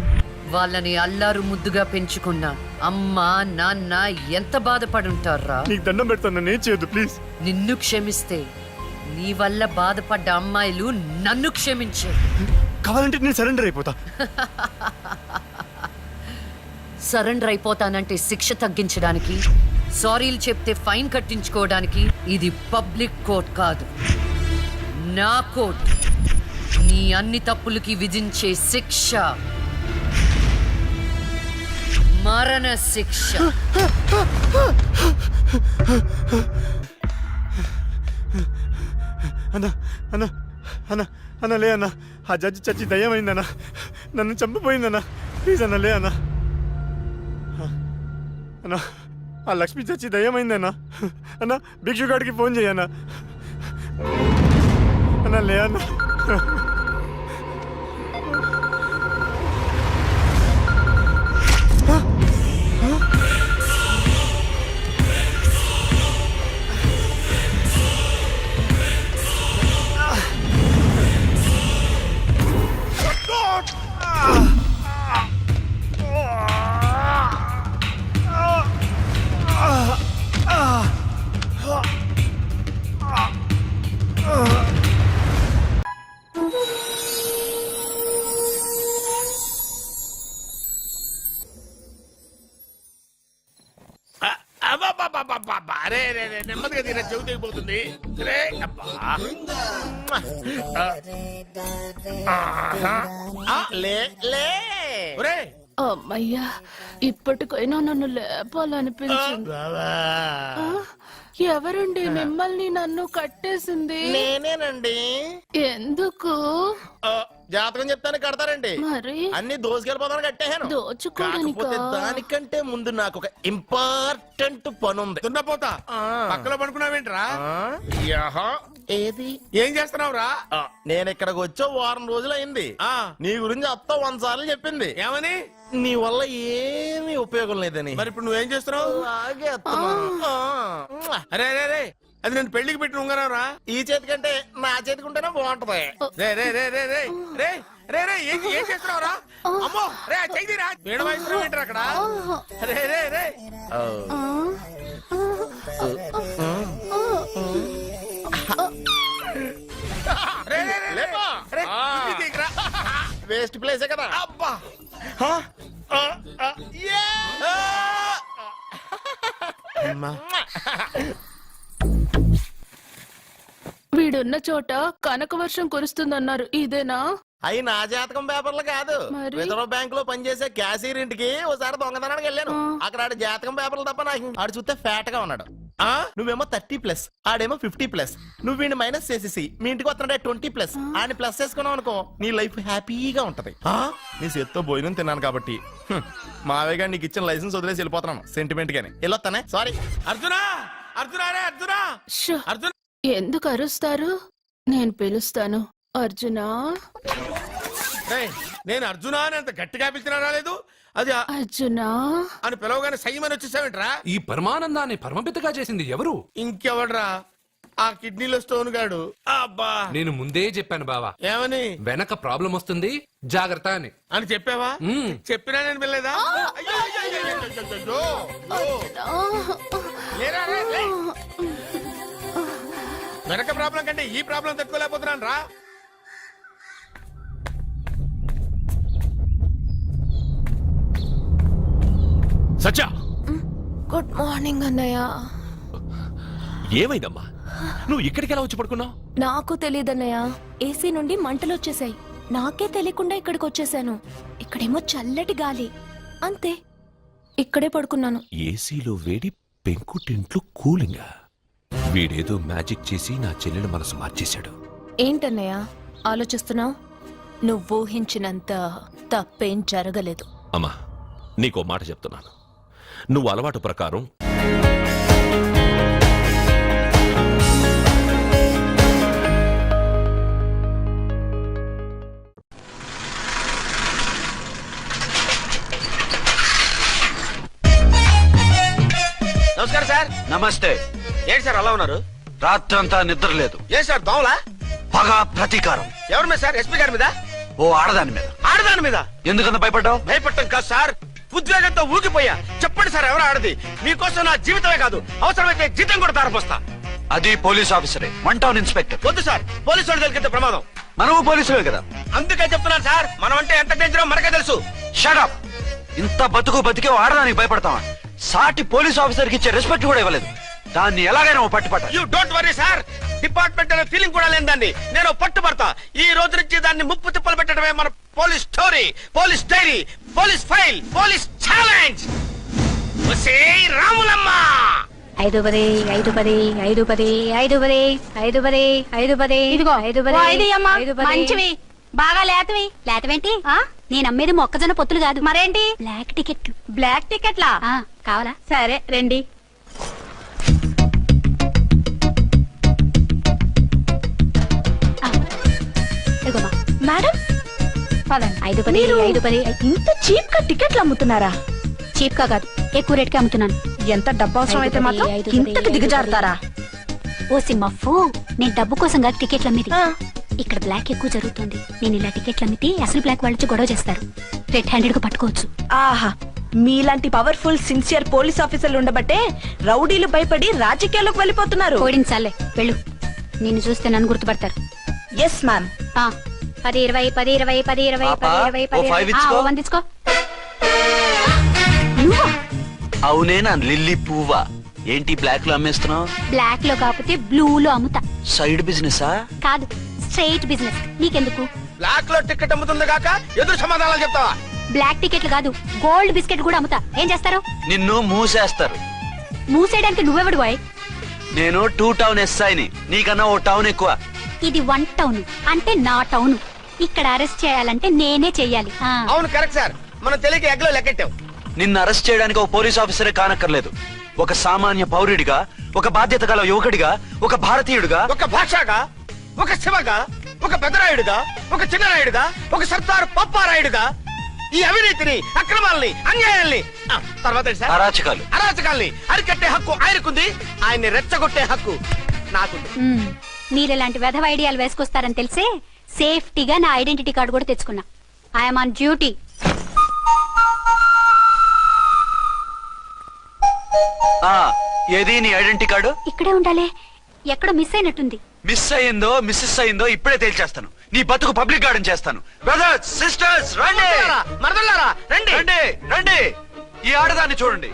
వాళ్ళని అల్లారు ముద్దుగా పెంచుకున్న అమ్మ నాన్న ఎంత బాధపడుంటారా? నీకు దండం పెడతాను, నన్ను ఏం చేయొద్దు ప్లీజ్. నిన్ను క్షమిస్తే నీ వల్ల బాధపడ్డ అమ్మాయిలు నన్ను క్షమించే. కావాలంటే నేను సరెండర్ అయిపోతా. సరెండర్ అయిపోతానంటే శిక్ష తగ్గించడానికి, సారీలు చెప్తే ఫైన్ కట్టించుకోవడానికి. ఇది పబ్లిక్ కోర్ట్ కాదు, నా కోర్ట్. నీ అన్ని తప్పులకి విధించే శిక్ష మరణ శిక్ష. అన్నా అన్నా అన్నా అన్నా లే అన్నా. ఆ జడ్జి చచ్చి దయ్యమైందన్నా. నన్ను చంపిపోయిందన్నా. ప్లీజ్ అన్నా లే అన్నా. అన్నా ఆ లక్ష్మి చచ్చి దయ్యమైందన్నా. అన్నా భిక్షుగాడికి ఫోన్ చేయన్నా. అన్నా లే అన్నా. నెమ్మదిగా తీరా, చెవి తెగిపోతుంది. అమ్మయ్యా, ఇప్పటికైనా నన్ను లేపాలనిపించింది. ఎవరండి మిమ్మల్ని నన్ను కట్టేసింది? నేనేనండి. ఎందుకు? జాతకం చెప్తాను కడతారండి. మరి అన్ని దోసుకెళ్ళిపోతాను కట్టేహాను. దోచుకోవడానికా? కాకపోతే దానికంటే ముందు నాకు ఒక ఇంపార్టెంట్ పని ఉంది. దున్నపోతా పక్కలో పడుకున్నావేంట్రా? ఏది? ఏం చేస్తున్నావురా? నేను ఇక్కడికి వచ్చా వారం రోజులు అయింది. నీ గురించి అత్త 100 సార్లు చెప్పింది. ఏమని? నీ వల్ల ఏమీ ఉపయోగం లేదని. మరి ఇప్పుడు నువ్వేం చేస్తున్నావు? అలాగే అత్తమా. అరే రే రే, అది నేను పెళ్లికి పెట్టిన ఉంగరం రా. ఈ చేతి కంటే నా చేతికి ఉంటేనే బాగుంటది. రే రే రే రే రే రే రే రే ఏం చేస్తున్నావురా? అమ్మో రే చెయ్యిరా. వీణ వాయిస్తున్నావు ఏంట్రా అక్కడ? రే రే రే రే రే రే లేపా. రే, ఇది తీయకురా. వేస్ట్ ప్లేసే కదా. అబ్బా వీడున్న చోట కనక వర్షం కురుస్తుందన్నారు, ఇదేనా? అయి నా జాతకం పేపర్లు కాదు. మరి? రిజర్వ్ బ్యాంక్ లో పనిచేసే క్యాషియర్ ఇంటికి ఒకసారి దొంగతనానికి వెళ్ళాను. అక్కడ ఆడి జాతకం పేపర్లు తప్ప నాకు ఆడు చూస్తే ఫ్యాట్ గా ఉన్నాడు. నువ్వేమో 30+, ఆడేమో 50+. నువ్వు వీడిని మైనస్ చేసేసి మీ ఇంటికి వస్తున్నాడే 20+. ఆయన ప్లస్ చేసుకున్నావు అనుకో, నీ లైఫ్ హ్యాపీగా ఉంటది. నీ చేత్తో భోజనం తిన్నాను కాబట్టి మావేగా నీకు ఇచ్చిన లైసెన్స్ వదిలేసి వెళ్ళిపోతున్నాను సెంటిమెంట్ గానే. వెళ్ళొస్తానే. సారీ. అర్జునా అర్జునా రే అర్జునా షో, అర్జున. ఎందుకు అరుస్తారు? నేను పిలుస్తాను. అర్జునా, రేయ్, నేను అర్జునా అని అంత గట్టిగా పిలిచినా రాలేదు. అది అర్జునా అని పిలవగానే సైమని వచ్చేసావేంట్రా? ఈ పరమానందాన్ని పరమపితగా చేసింది ఎవరు? ఇంకెవడ్రా? ఆ కిడ్నీలో స్టోన్ గాడు. అబ్బా, నేను ముందే చెప్పాను బావా, ఏమని? వెనక ప్రాబ్లం వస్తుంది, జాగ్రత్త అని. అని చెప్పావా? చెప్పినా నేను వెళ్ళలేదా? అయ్యో, అయ్యో, అయ్యో, అయ్యో, అయ్యో, అయ్యో. లేరా, రే, లే. వెనక ప్రాబ్లం కంటే ఈ ప్రాబ్లం తట్టుకోలేకపోతున్నాను రా. సత్య, గుడ్ మార్నింగ్ అన్నయ్య. ఏమైందమ్మా? నువ్వు ఇక్కడికి ఎలా వచ్చి పడుకున్నావు? నాకు తెలియదన్నయ్య, ఏసీ నుండి మంటలు వచ్చేసాయి. నాకే తెలియకుండా ఇక్కడికి వచ్చేసాను. ఇక్కడేమో చల్లటి గాలి, అంతే. ఇక్కడే పడుకున్నాను. ఏసీలో వేడి, పెంకుటింట్లో కూలింగా. వీడేదో మ్యాజిక్ చేసి నా చెల్లెల మనసు మార్చేశాడు. ఏంటన్నయ్య ఆలోచిస్తున్నావు? నువ్వు ఊహించినంత తప్పేం జరగలేదు. అమ్మా, నీకో మాట చెప్తున్నాను. నువ్వు అలవాటు ప్రకారం నమస్కారం సార్. నమస్తే. ఏంటి సార్ అలా ఉన్నారు? రాత్రంతా నిద్ర లేదు. ఏ సార్ దోమలా? పగ ప్రతీకారం. ఎవరి మీద సార్? ఎస్పీ గారి మీద? ఓ ఆడదాని మీద. ఆడదాని మీద? ఎందుకంత భయపడ్డావు? భయపడటం కాదు సార్, ఉద్వేగంతో ఊగిపోయా. చెప్పండి సార్, ఎవరు ఆడది? మీకోసం నా జీవితమే కాదు, అవసరమైతే జీతం కూడా తారపోస్తా. అది పోలీస్ ఆఫీసరే, 1 టౌన్ ఇన్స్పెక్టర్. వద్దు సార్, పోలీసు వాళ్ళు దొరికితే ప్రమాదం. మనము పోలీసులే కదా. అందుకే చెప్తున్నాను సార్, మనం అంటే ఎంత డేంజరో మనకే తెలుసు. షడప్. ఇంత బతికే ఆడదానికి భయపడతావా? సాటి పోలీస్ ఆఫీసర్ కి ఇచ్చే రెస్పెక్ట్ కూడా ఇవ్వలేదు. దాన్ని ఎలాగైనా పట్టుపట్ట. You don't worry sir, department అనే ఫీలింగ్ కూడా లేని దాన్ని నేను పట్టుబడతా. ఈ రోజు నుంచి దాన్ని ముప్పు తిప్పలు పెట్టడమే మన police story, police diary, police file, police challenge. Ramulamma 5 10 5 10 5 10 5 10 5 10 5 10 ఇదిగో 5 10 మంచివి బాగా లేతవేంటి? నేను అమ్మేది మొక్కజొన్న పొత్తులు కాదు. మరేంటి? బ్లాక్ టికెట్లు. బ్లాక్ టికెట్లా కావాలా? సరే రండి. మేడం 5 10 5 10. ఇంత చీప్ గా టికెట్లు అమ్ముతున్నారా? చీప్ గా కాదు, ఎక్కువ రేట్ కి అమ్ముతున్నాను. ఎంత డబ్బు అవసరం అయితే మాత్రం ఇంతకు దిగజారుతారా? ఓ సిమ్మఫు, నేను డబ్బు కోసం కాదు టికెట్లు అమ్మేది. ఇక్కడ బ్లాక్ ఎక్కువ జరుగుతుంది. నేను ఇలా టికెట్లు అమ్మితే అసలు బ్లాక్ వాళ్ళు గొడవ చేస్తారు. రెడ్ హ్యాండెడ్ గా పట్టుకోవచ్చు. ఆహా, మీలాంటి పవర్ఫుల్ సిన్సియర్ పోలీస్ ఆఫీసర్లు ఉండబట్టే రౌడీలు భయపడి రాజకీయాల్లోకి వెళ్ళిపోతున్నారు. ఓడించాలే వెళ్ళు, నిన్ను చూస్తే నన్ను గుర్తుపడతారు. Yes ma'am. 10 20 10 20 10 20 10 20 10 వందించుకో. అవునే నా లిల్లీ పువ్వా? ఏంటి బ్లాక్ లో అమ్మేస్తున్నావు? బ్లాక్ లో కాకపోతే బ్లూ లో అమ్ముతా. సైడ్ బిజినెసా? కాదు, స్ట్రైట్ బిజినెస్. నీకెందుకు? బ్లాక్ లో టికెట్ అమ్ముతుంది కాక ఎదురు సమాధానాలు చెప్తావా? బ్లాక్ టికెట్లు కాదు, గోల్డ్ బిస్కెట్ కూడా అమ్ముతా. ఏం చేస్తారు? నిన్ను మూసేస్తారు. మూసేయడానికి నువ్వెవడు బాయ్? నేను 2 టౌన్ ఎస్ఐని, నీకన్నా ఓ టౌన్ ఎక్కువ. ఇది 1 టౌన్ అంటే నా టౌన్. ఇక్కడ అరెస్ట్ చేయాలంటే నేనే చెయ్యాలి. అవును కరెక్ట్ సార్, మనం తెలియక ఎగ్లో లెక్కెట్టాం. నిన్ను అరెస్ట్ చేయడానికి ఒక పోలీస్ ఆఫీసరే కానక్కర్లేదు. ఒక సామాన్య పౌరుడిగా, ఒక బాధ్యత గల యువకుడిగా, ఒక భారతీయుడిగా, ఒక భాషగా, ఒక శివగా, ఒక పెద్దరాయుడుగా, ఒక చిన్నరాయుడుగా, ఒక సర్దార్ పప్పారాయుడుగా ఈ అవినీతిని, అక్రమాలని, అన్యాయాల్ని, తర్వాత ఏంటి సార్? అరాచకాల్ని అరికట్టే హక్కు ఆయనకుంది. ఆయన్ని రెచ్చగొట్టే హక్కు నాకుంది. మీరెలాంటి వెధవ ఐడియాలు వేసుకొస్తారని తెలిసే సేఫ్టీగా నా ఐడెంటిటీ కార్డు కూడా తెచ్చుకున్నా. I'm on duty. ఏది నీ ఐడెంటిటీ కార్డు? ఇక్కడే ఉండాలి. ఎక్కడ మిస్ అయినట్టుంది. మిస్ అయిందో మిస్సెస్ అయిందో ఇప్పుడే తేల్చేస్తాను. నీ బతుకు పబ్లిక్ గార్డెన్ చేస్తాను. బ్రదర్స్ సిస్టర్స్ రండి, మరదలారా రండి, రండి రండి. ఈ ఆడదాన్ని చూడండి.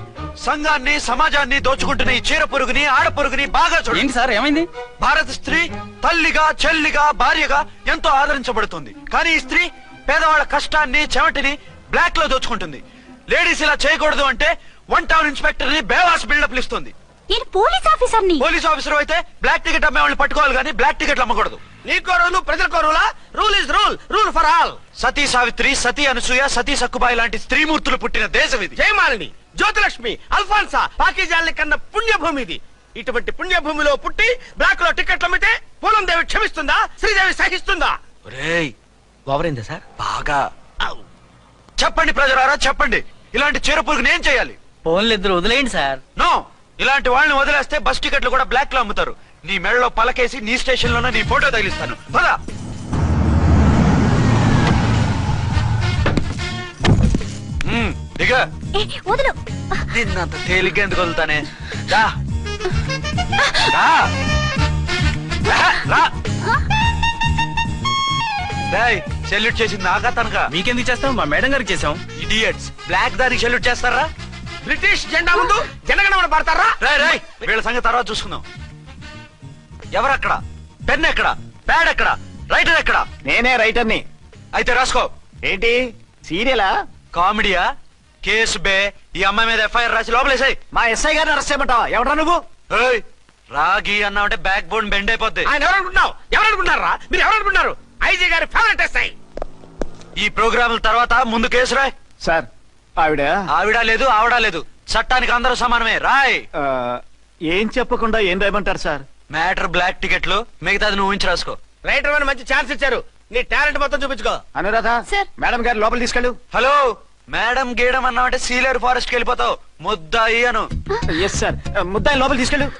సంఘాన్ని, సమాజాన్ని దోచుకుంటున్న ఈ చీర పురుగుని, ఆడ పురుగుని బాగా చూడండి. సార్ ఏమైంది? భారత స్త్రీ తల్లిగా, చెల్లిగా, భార్యగా ఎంతో ఆదరించబడుతుంది. కానీ ఈ స్త్రీ పేదవాళ్ళ కష్టాన్ని, చెమటిని బ్లాక్ లో దోచుకుంటుంది. లేడీస్ ఇలా చేయకూడదు అంటే 1 టౌన్ ఇన్స్పెక్టర్ ని బేవాస్ బిల్డప్ ఇస్తుంది. నేను పోలీస్ ఆఫీసర్ని. పోలీస్ ఆఫీసర్ అయితే బ్లాక్ టికెట్ అమ్మే వాళ్ళని పట్టుకోవాలి కానీ బ్లాక్ టికెట్లు అమ్మకూడదు. నీకో రూలు, ప్రజలకో రూలా? Rule is rule, rule for all. Sati Savitri, Sati Anasuya, Sati Sakkubai లాంటి స్త్రీమూర్తులు పుట్టిన దేశం ఇది. జయమాలిని, జ్యోతిలక్ష్మి, అల్ఫాన్సా, పాకిజాల్ని కన్న పుణ్యభూమి ఇది. ఇటువంటి పుణ్యభూమిలో పుట్టి బ్లాక్ లో టికెట్లు అమ్మితే పూలం దేవి క్షమిస్తుందా? శ్రీదేవి సహిస్తుందా? ఓవరైందా సార్? బాగా. చెప్పండి ప్రజలారా, చెప్పండి. ఇలాంటి చీర పురుగుని ఏం చేయాలి? ఫోన్లు ఇద్దరు వదిలేయండి సార్. నో, ఇలాంటి వాళ్ళని వదిలేస్తే బస్ టికెట్లు కూడా బ్లాక్ లో అమ్ముతారు. నీ మెడలో పలకేసి నీ స్టేషన్ లోనే నీ ఫోటో తగిలిస్తాను. పదా. దిగా. వదులు. నిన్నంత తేలిగ్గా ఎందుకు వదులుతానే? రా. సెల్యూట్ చేసింది నాకా తనకా? మీకెందుకు చేస్తాం? మా మేడం గారికి చేసాం. ఇడియట్స్, బ్లాక్ దానికి సెల్యూట్ చేస్తారా? బ్రిటిష్ జెండా ముందు జనగణమన పడతారా? వీళ్ళ సంగతి తర్వాత చూసుకుందాం. ఎవరక్కడ? పెన్ ఎక్కడ? ప్యాడ్ ఎక్కడ? రైటర్ ఎక్కడ? నేనే రైటర్ని. అయితే రాసుకో. ఏంటి సీరియలా? కామెడీయా? కేసు బే. ఈ అమ్మాయి మీద ఎఫ్ఐఆర్ రాసి లోపలేసాయి. మా ఎస్ఐ గారిని అరెస్ట్ చేయమంటావా? ఎవడరా నువ్వు? రాగి అన్నావంటే బ్యాక్ బోన్ బెండ్ అయిపోద్ది. ఆయన ఎవరనుకుంటున్నావు? ఎవరనుకుంటున్నారా మీరు? ఎవరనుకుంటున్నారు? ఐజీ గారి ఫేవరెట్ ఎస్ఐ. ఈ ప్రోగ్రాముల తర్వాత ముందు కేసు రాయ్. సార్ ఆవిడ ఆవిడ లేదు, ఆవిడ లేదు. చట్టానికి అందరూ సమానమే. రాయ్. ఏం చెప్పకుండా ఏం రాయమంటారు సార్? మ్యాటర్ బ్లాక్ టికెట్లు, మిగతాది నువ్వు ఉంచి రాసుకో. రైటర్ అని మంచి ఛాన్స్ ఇచ్చారు. నీ టాలెంట్ మొత్తం చూపించుకో. అనురాధ సార్. మేడం గారు లోపల తీసుకెళ్ళు. హలో, మేడం గీయడం అన్నావంటే సీలేరు ఫారెస్ట్ కి వెళ్ళిపోతావు. ముద్దాయి అను. Yes sir. ముద్దాయి లోపల తీసుకెళ్ళు.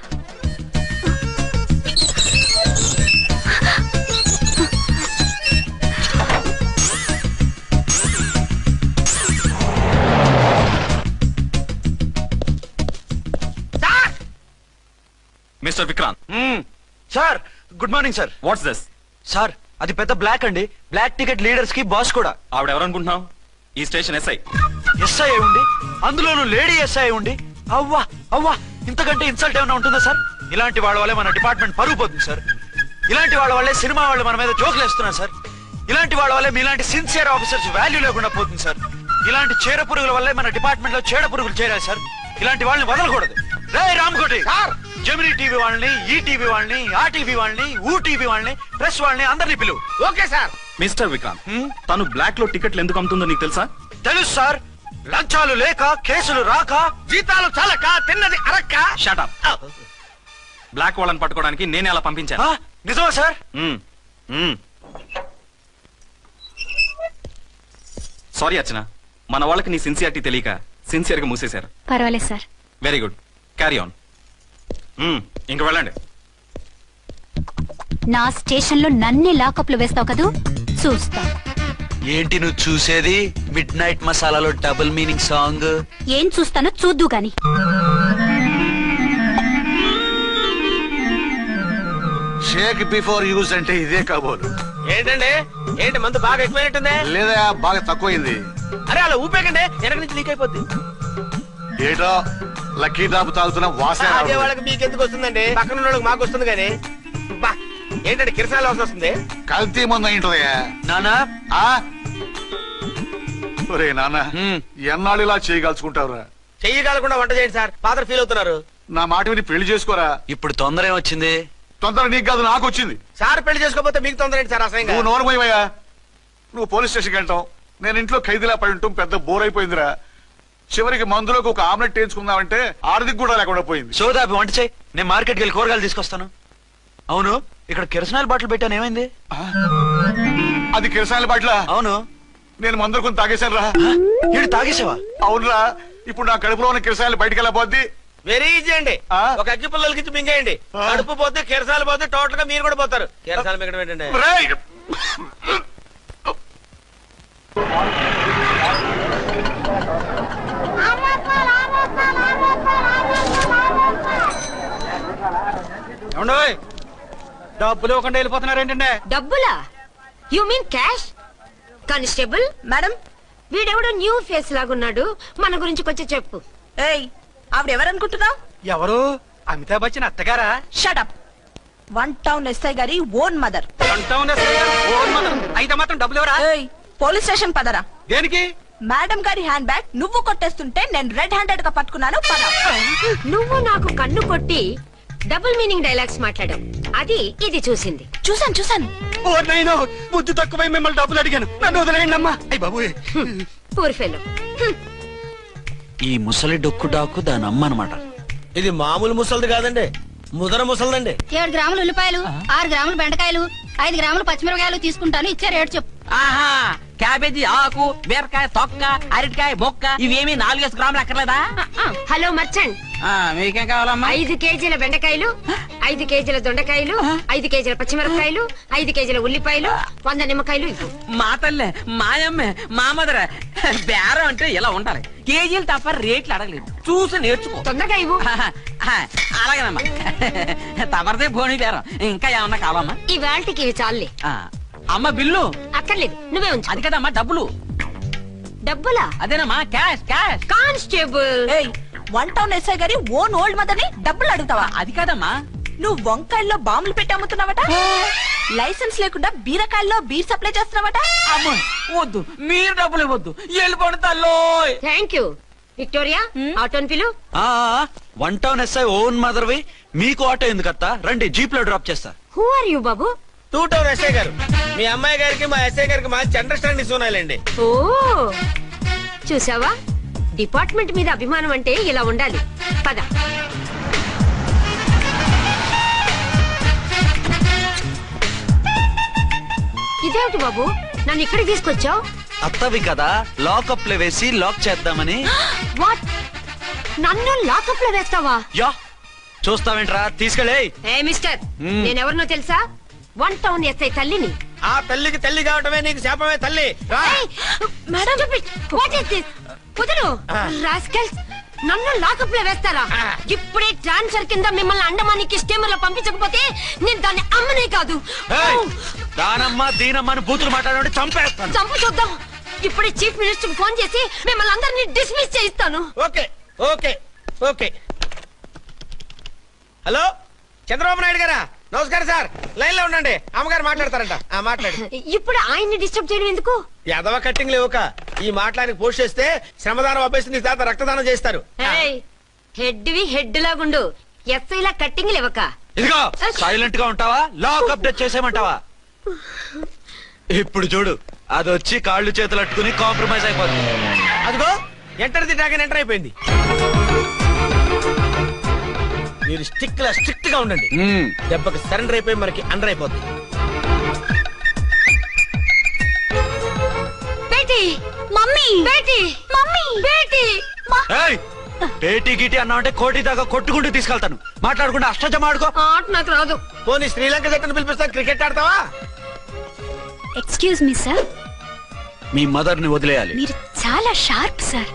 Mister Vikrant. Sir, good morning sir. What's this? Sir, అది పెద్ద బ్లాక్ అండి. బ్లాక్ టికెట్ లీడర్స్ కి బాస్ కూడా. ఆవిడ ఎవరనుకుంటున్నావు? ఈ స్టేషన్ ఎస్ఐ. ఎస్ఐ ఉండి, అందులోనూ లేడీ ఎస్ఐ ఉండి, అవ్వా అవ్వా, ఇంతకంటే ఇన్సల్ట్ ఏమైనా ఉంటుందా సార్? ఇలాంటి వాళ్ళ వల్లే మన డిపార్ట్మెంట్ పరుగు పోతుంది సార్. ఇలాంటి వాళ్ళ వల్లే సినిమా వాళ్ళు మన మీద జోకులు వేస్తున్నారు సార్. ఇలాంటి వాళ్ళ వల్లే మీలాంటి సిన్సియర్ ఆఫీసర్స్ వాల్యూ లేకుండా పోతుంది సార్. ఇలాంటి చీడ పురుగుల వల్లే మన డిపార్ట్మెంట్ లో చీడ పురుగులు చేరాయి సార్. ఇలాంటి వాళ్ళని వదలకూడదు. రే రామ్కోటి సార్, జెమినీ టీవీ వాళ్ళని, ఈ టీవీ వాళ్ళని, ఆ టీవీ వాళ్ళని, ఊ టీవీ వాళ్ళని, ప్రెస్ వాళ్ళని అందరినీ పిలువు. Okay sir. మిస్టర్ విక్రాంత్, తను బ్లాక్ లో టికెట్లు ఎందుకు అమ్ముతుందో నీకు తెలుసా? తెలుసు సార్. లంచాలు లేక, కేసులు రాక, జీతాలు చాలక, తిన్నది అరక్క. Shut up. బ్లాక్ వాళ్ళని పట్టుకోవడానికి నేనే అలా పంపించాను. నిజమా సార్? సారీ అర్చన, మన వాళ్ళకి నీ సిన్సియారిటీ తెలియక సిన్సియర్ గా మూసేశారు. పర్వాలేదు sir. Very good, carry on. ఇంక వెళ్ళండి. నా స్టేషన్ లో నన్నే లాకప్ లో వేస్తావు కదూ, చూస్తా. ఏంటి నువ్వు చూసేది? మిడ్ నైట్ మసాలాలో డబుల్ మీనింగ్ సాంగ్. ఏం చూస్తానో చూద్దు గాని. షేక్ బిఫోర్ యూజ్ అంటే ఇదే కాబోలు. ఏంటండి, ఏంటి మందు బాగా ఎక్కువైనట్టుంది? లేదా బాగా తక్కువైంది. అరే అలా ఊపేకండి, వెనక నుంచి లీక్ అయిపోద్ది. ఏటో లక్కీ డ్రాప్ తాగుతున్న వాసన అదే వాళ్ళకి మీకెందుకు వస్తుందండి? పక్కన ఉన్న వాళ్ళకి మాకు వస్తుంది కానీ. బా, ఏంటంటే కిరసాల వాసన వస్తుంది. కల్తీ మందు అయింటదయ్యా. నానా, ఒరే నాన్న, ఎన్నాళ్ళు ఇలా చేయగలుచుకుంటావురా? చెయ్యగలకుండా వంట చేయండి సార్, ఫాదర్ ఫీల్ అవుతున్నారు. నా మాట విని పెళ్లి చేసుకోరా. ఇప్పుడు తొందర ఏమొచ్చింది? తొందర నీకు కాదు, నాకు వచ్చింది. సార్ పెళ్లి చేసుకోకపోతే మీకు తొందర ఏంటి సార్? అసహ్యంగా. నువ్వు నోరు పోయివయ్యా. నువ్వు పోలీస్ స్టేషన్కి వెళ్తావు, నేను ఇంట్లో ఖైదీలా పడి ఉంటాం. పెద్ద బోర్ అయిపోయిందిరా. చివరికి మందులోకి ఒక ఆమ్లెట్ వేయించుకుందామంటే ఆర్థిక కూడా లేకుండా పోయింది. సోదాపి వంట చేయి, నేను మార్కెట్కి వెళ్ళి కూరగాయలు తీసుకొస్తాను. అవును, ఇక్కడ కిరసనాయిల్ బాటిల్ పెట్టాను, ఏమైంది? అది కిరసాయల బాట్ల. అవును. నేను మందులు కొని తాగేశాను రా. ఈడు తాగేసావా? అవునురా. ఇప్పుడు నా కడుపులో ఉన్న కిరసాయలు బయటికి వెళ్ళబోద్ది. వెరీ ఈజీ అండి. ఒక అగ్గి పుల్లలకి మింగేయండి, కడుపు పోతే కిరసాలు పోతే టోటల్ గా మీరు కూడా పోతారు. కిరసాలు మింగడం ఏంటండి? రేయ్! ఏమండోయ్, డబ్బులు ఇవ్వకుండా వెళ్ళిపోతున్నారు ఏంటంటే? డబ్బులా? You mean cash? Constable madam, వీడెవడో న్యూ ఫేస్ లాగున్నాడు, మన గురించి కొంచెం చెప్పు. ఏయ్, ఆవిడ ఎవరనుకుంటున్నావు? ఎవరు? అమితాబ్ బచ్చన్ అత్తగారా? షటప్. 1 టౌన్ ఎస్ఐ గారి ఓన్ మదర్. అయితే మాత్రం డబ్బులు ఎవరా? ఏయ్, పోలీస్ స్టేషన్ పదరా. దేనికి? మేడం గారి హ్యాండ్ బ్యాగ్ నువ్వు కొట్టేస్తుంటే నేను రెడ్ హ్యాండెడ్ గా పట్టుకున్నాను. పద. నువ్వు నాకు కన్ను కొట్టి డబుల్ మీనింగ్ డైలాగ్స్ మాట్లాడావు, అది ఇది చూసింది. చూసాను. ఓ నైనో, బుద్ధి తక్కువై మిమ్మల్ని డబ్బులు అడిగాను, నన్ను వదిలేయండి అమ్మా. అయ్య బాబు, పూర్ ఫెలో. ఈ ముసలి డొక్కు డాకు దాని అమ్మ అనమాట. ఇది మామూలు ముసలిది కాదండి, ముదర ముసలిదండి. 7 గ్రాములు ఉల్లిపాయలు, 6 గ్రాములు బెండకాయలు, 5 గ్రాములు పచ్చిమిరపకాయలు తీసుకుంటాను. ఇచ్చే రేటు చెప్పు. ఆహా, క్యాబేజీ ఆకు, బీరకాయ తొక్క, అరటికాయ బొక్క, ఇవేమి 4 గ్రాములు అక్కర్లేదా? హలో మర్చండ్, మీకేం కావాలమ్మా? 5 కేజీల బెండకాయలు, 5 కేజీల దొండకాయలు, 5 కేజీల పచ్చిమిరపకాయలు, 5 కేజీల ఉల్లిపాయలు, 100 నిమ్మకాయలు ఇవ్వు. మా తల్లే, మాయమ్మే, మా మదర బేరం అంటే ఇలా ఉండాలి. కేజీలు తప్ప రేట్లు అడగలేదు, చూసి నేర్చుకో. తొందరగా ఇవ్వు. అలాగేనమ్మా, తమరిదే భోని బేరం. ఇంకా ఏమన్నా కావాలమ్మా? ఈ వేల్టికి ఇవి చాలులే. అమ్మ బిల్లు అక్కర్లేదు, నువ్వే ఉంచు. అది కదమ్మా డబ్బులు. డబ్బులా? అదేనమ్మా, cash cash. Constable, 1 town SI గారి ఓన్ ఓల్డ్ మదర్ ని డబ్బులు అడుగుతావా? అది కాదమ్మా, నువ్వు వంకాయల్లో బాంబులు పెట్టి అమ్ముతున్నావట, లైసెన్స్ లేకుండా బీరకాయల్లో బీర్ సప్లై చేస్తున్నావట. అమ్మో వద్దు, మీరు డబ్బులు ఇవ్వద్దు, వెళ్ళిపోండి తల్లో. Thank you. విక్టోరియా, ఆటోన్ పిలు. వన్ టౌన్ ఎస్ఐ ఓన్ మదర్వి, మీకు ఆటో ఎందుకు అత్త? రండి, జీప్ లో డ్రాప్ చేస్తా. హూ ఆర్ యూ బాబు? 2 టౌన్ ఎస్ఐ గారు, మీ అమ్మాయి గారికి మా ఎస్ఐ గారికి మంచి అండర్స్టాండింగ్ ఉన్నాయండి. ఓ చూసావా, డిపార్ట్మెంట్ మీద అభిమానం అంటే ఇలా ఉండాలి. పద. ఇదేమిటి బాబు, నన్ను ఇక్కడికి తీసుకొచ్చావు? అత్తవి కదా, లాకప్ లో వేసి లాక్ చేద్దామని. వాట్, నన్ను లాకప్ లో వేస్తావా? యా, చూస్తావేంట్రా, తీసుకెళ్ళే. ఏ మిస్టర్, నేనెవరినో తెలుసా? 1 టౌన్ ఎస్ఐ తల్లిని. ఆ తల్లికి తల్లి కావటమే నీకు శాపమే తల్లి. రా. Madam, what is this? కుదురు రాస్కల్స్, నన్ను లాకప్ లో వేస్తారా? ఇప్పుడే ట్రాన్స్ఫర్ కింద మిమ్మల్ని అండమానికి స్టీమర్ లో పంపించకపోతే నేను దాన్ని అమ్మనే కాదు. దానమ్మ దీనమ్మని బూతులు మాట్లాడే చంపేస్తాను. చంపు చూద్దాం. ఇప్పుడే చీఫ్ మినిస్టర్ ఫోన్ చేసి మిమ్మల్ని అందరినీ డిస్మిస్ చేయిస్తాను. Okay okay okay. Hello, Chandrababu Naidu గారా? నమస్కారం సార్, లైన్ లో ఉండండి, అమ్మగారు మాట్లాడతారంట. మాట్లాడు. ఇప్పుడు ఆయన్ని డిస్టర్బ్ చేయడం ఎందుకు? ఎదవ కట్టింగ్ లేవుక ఈ మాట్లాడి పోస్ట్ చేస్తే శ్రమదానం అభ్యసి నీ తాత రక్తదానం చేస్తారు. హెడ్వి హెడ్ లాగుండు, ఎస్ఐ లా కట్టింగ్ లేవక. ఇదిగో సైలెంట్ గా ఉంటావా, లాక్ అప్డేట్ చేసేయమంటావా? ఇప్పుడు చూడు, అది వచ్చి కాళ్ళు చేతులు అట్టుకుని కాంప్రమైజ్ అయిపోతుంది. అదిగో ఎంటర్ ది డ్రాగన్ ఎంటర్ అయిపోయింది. మీరు స్ట్రిక్ట్ గా ఉండండి, దెబ్బకి సరెండర్ అయిపోయి మనకి అండర్ అయిపోతుంది. Beti, mummy, Beti, mummy, Beti. ఏయ్, పేటీ గిటి అన్నావంటే కోటి దాకా కొట్టుకుంటూ తీసుకెళ్తాను. మాట్లాడకుండా అష్టజమ ఆడుకో. ఆట నాకు రాదు. పోనీ శ్రీలంక జట్టును పిలిపిస్తా, క్రికెట్ ఆడతావా? ఎక్స్క్యూజ్ మీ సార్, మీ మదర్ ని వదిలేయాలి. మీరు చాలా షార్ప్ సార్.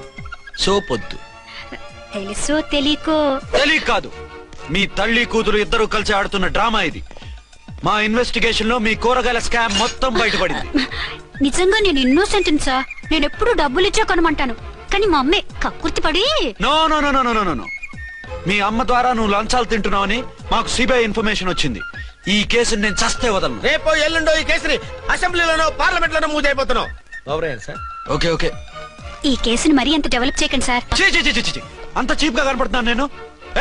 సోపొద్దు. తెలుసో తెలియకో. తెలియక కాదు, మీ తల్లి కూతురు ఇద్దరు కలిసి ఆడుతున్న డ్రామా ఇది. మా ఇన్వెస్టిగేషన్ లో మీ కూరగాయల స్కామ్ మొత్తం బయటపడింది. నిజంగా నేను ఇన్నోసెంట్ సార్, నేను ఎప్పుడు డబ్బులు ఇచ్చా కొనమంటాను, కానీ మా అమ్మే కక్కుర్తి పడి. No no no no no no no, మీ అమ్మ ద్వారా నువ్వు లంచాలు తింటున్నావని మాకు సిబిఐ ఇన్ఫర్మేషన్ వచ్చింది. ఈ కేసుని నేను చస్తే వదలను. రేపో ఎల్లుండో ఈ కేసుని అసెంబ్లీలోనో పార్లమెంట్ లోనో మూవ్ అయిపోతున్నావు. సార్ ఓకే ఓకే, ఈ కేసుని మరీ అంత డెవలప్ చేయకండి సార్. అంత చీప్ గా కనపడుతున్నాను నేను?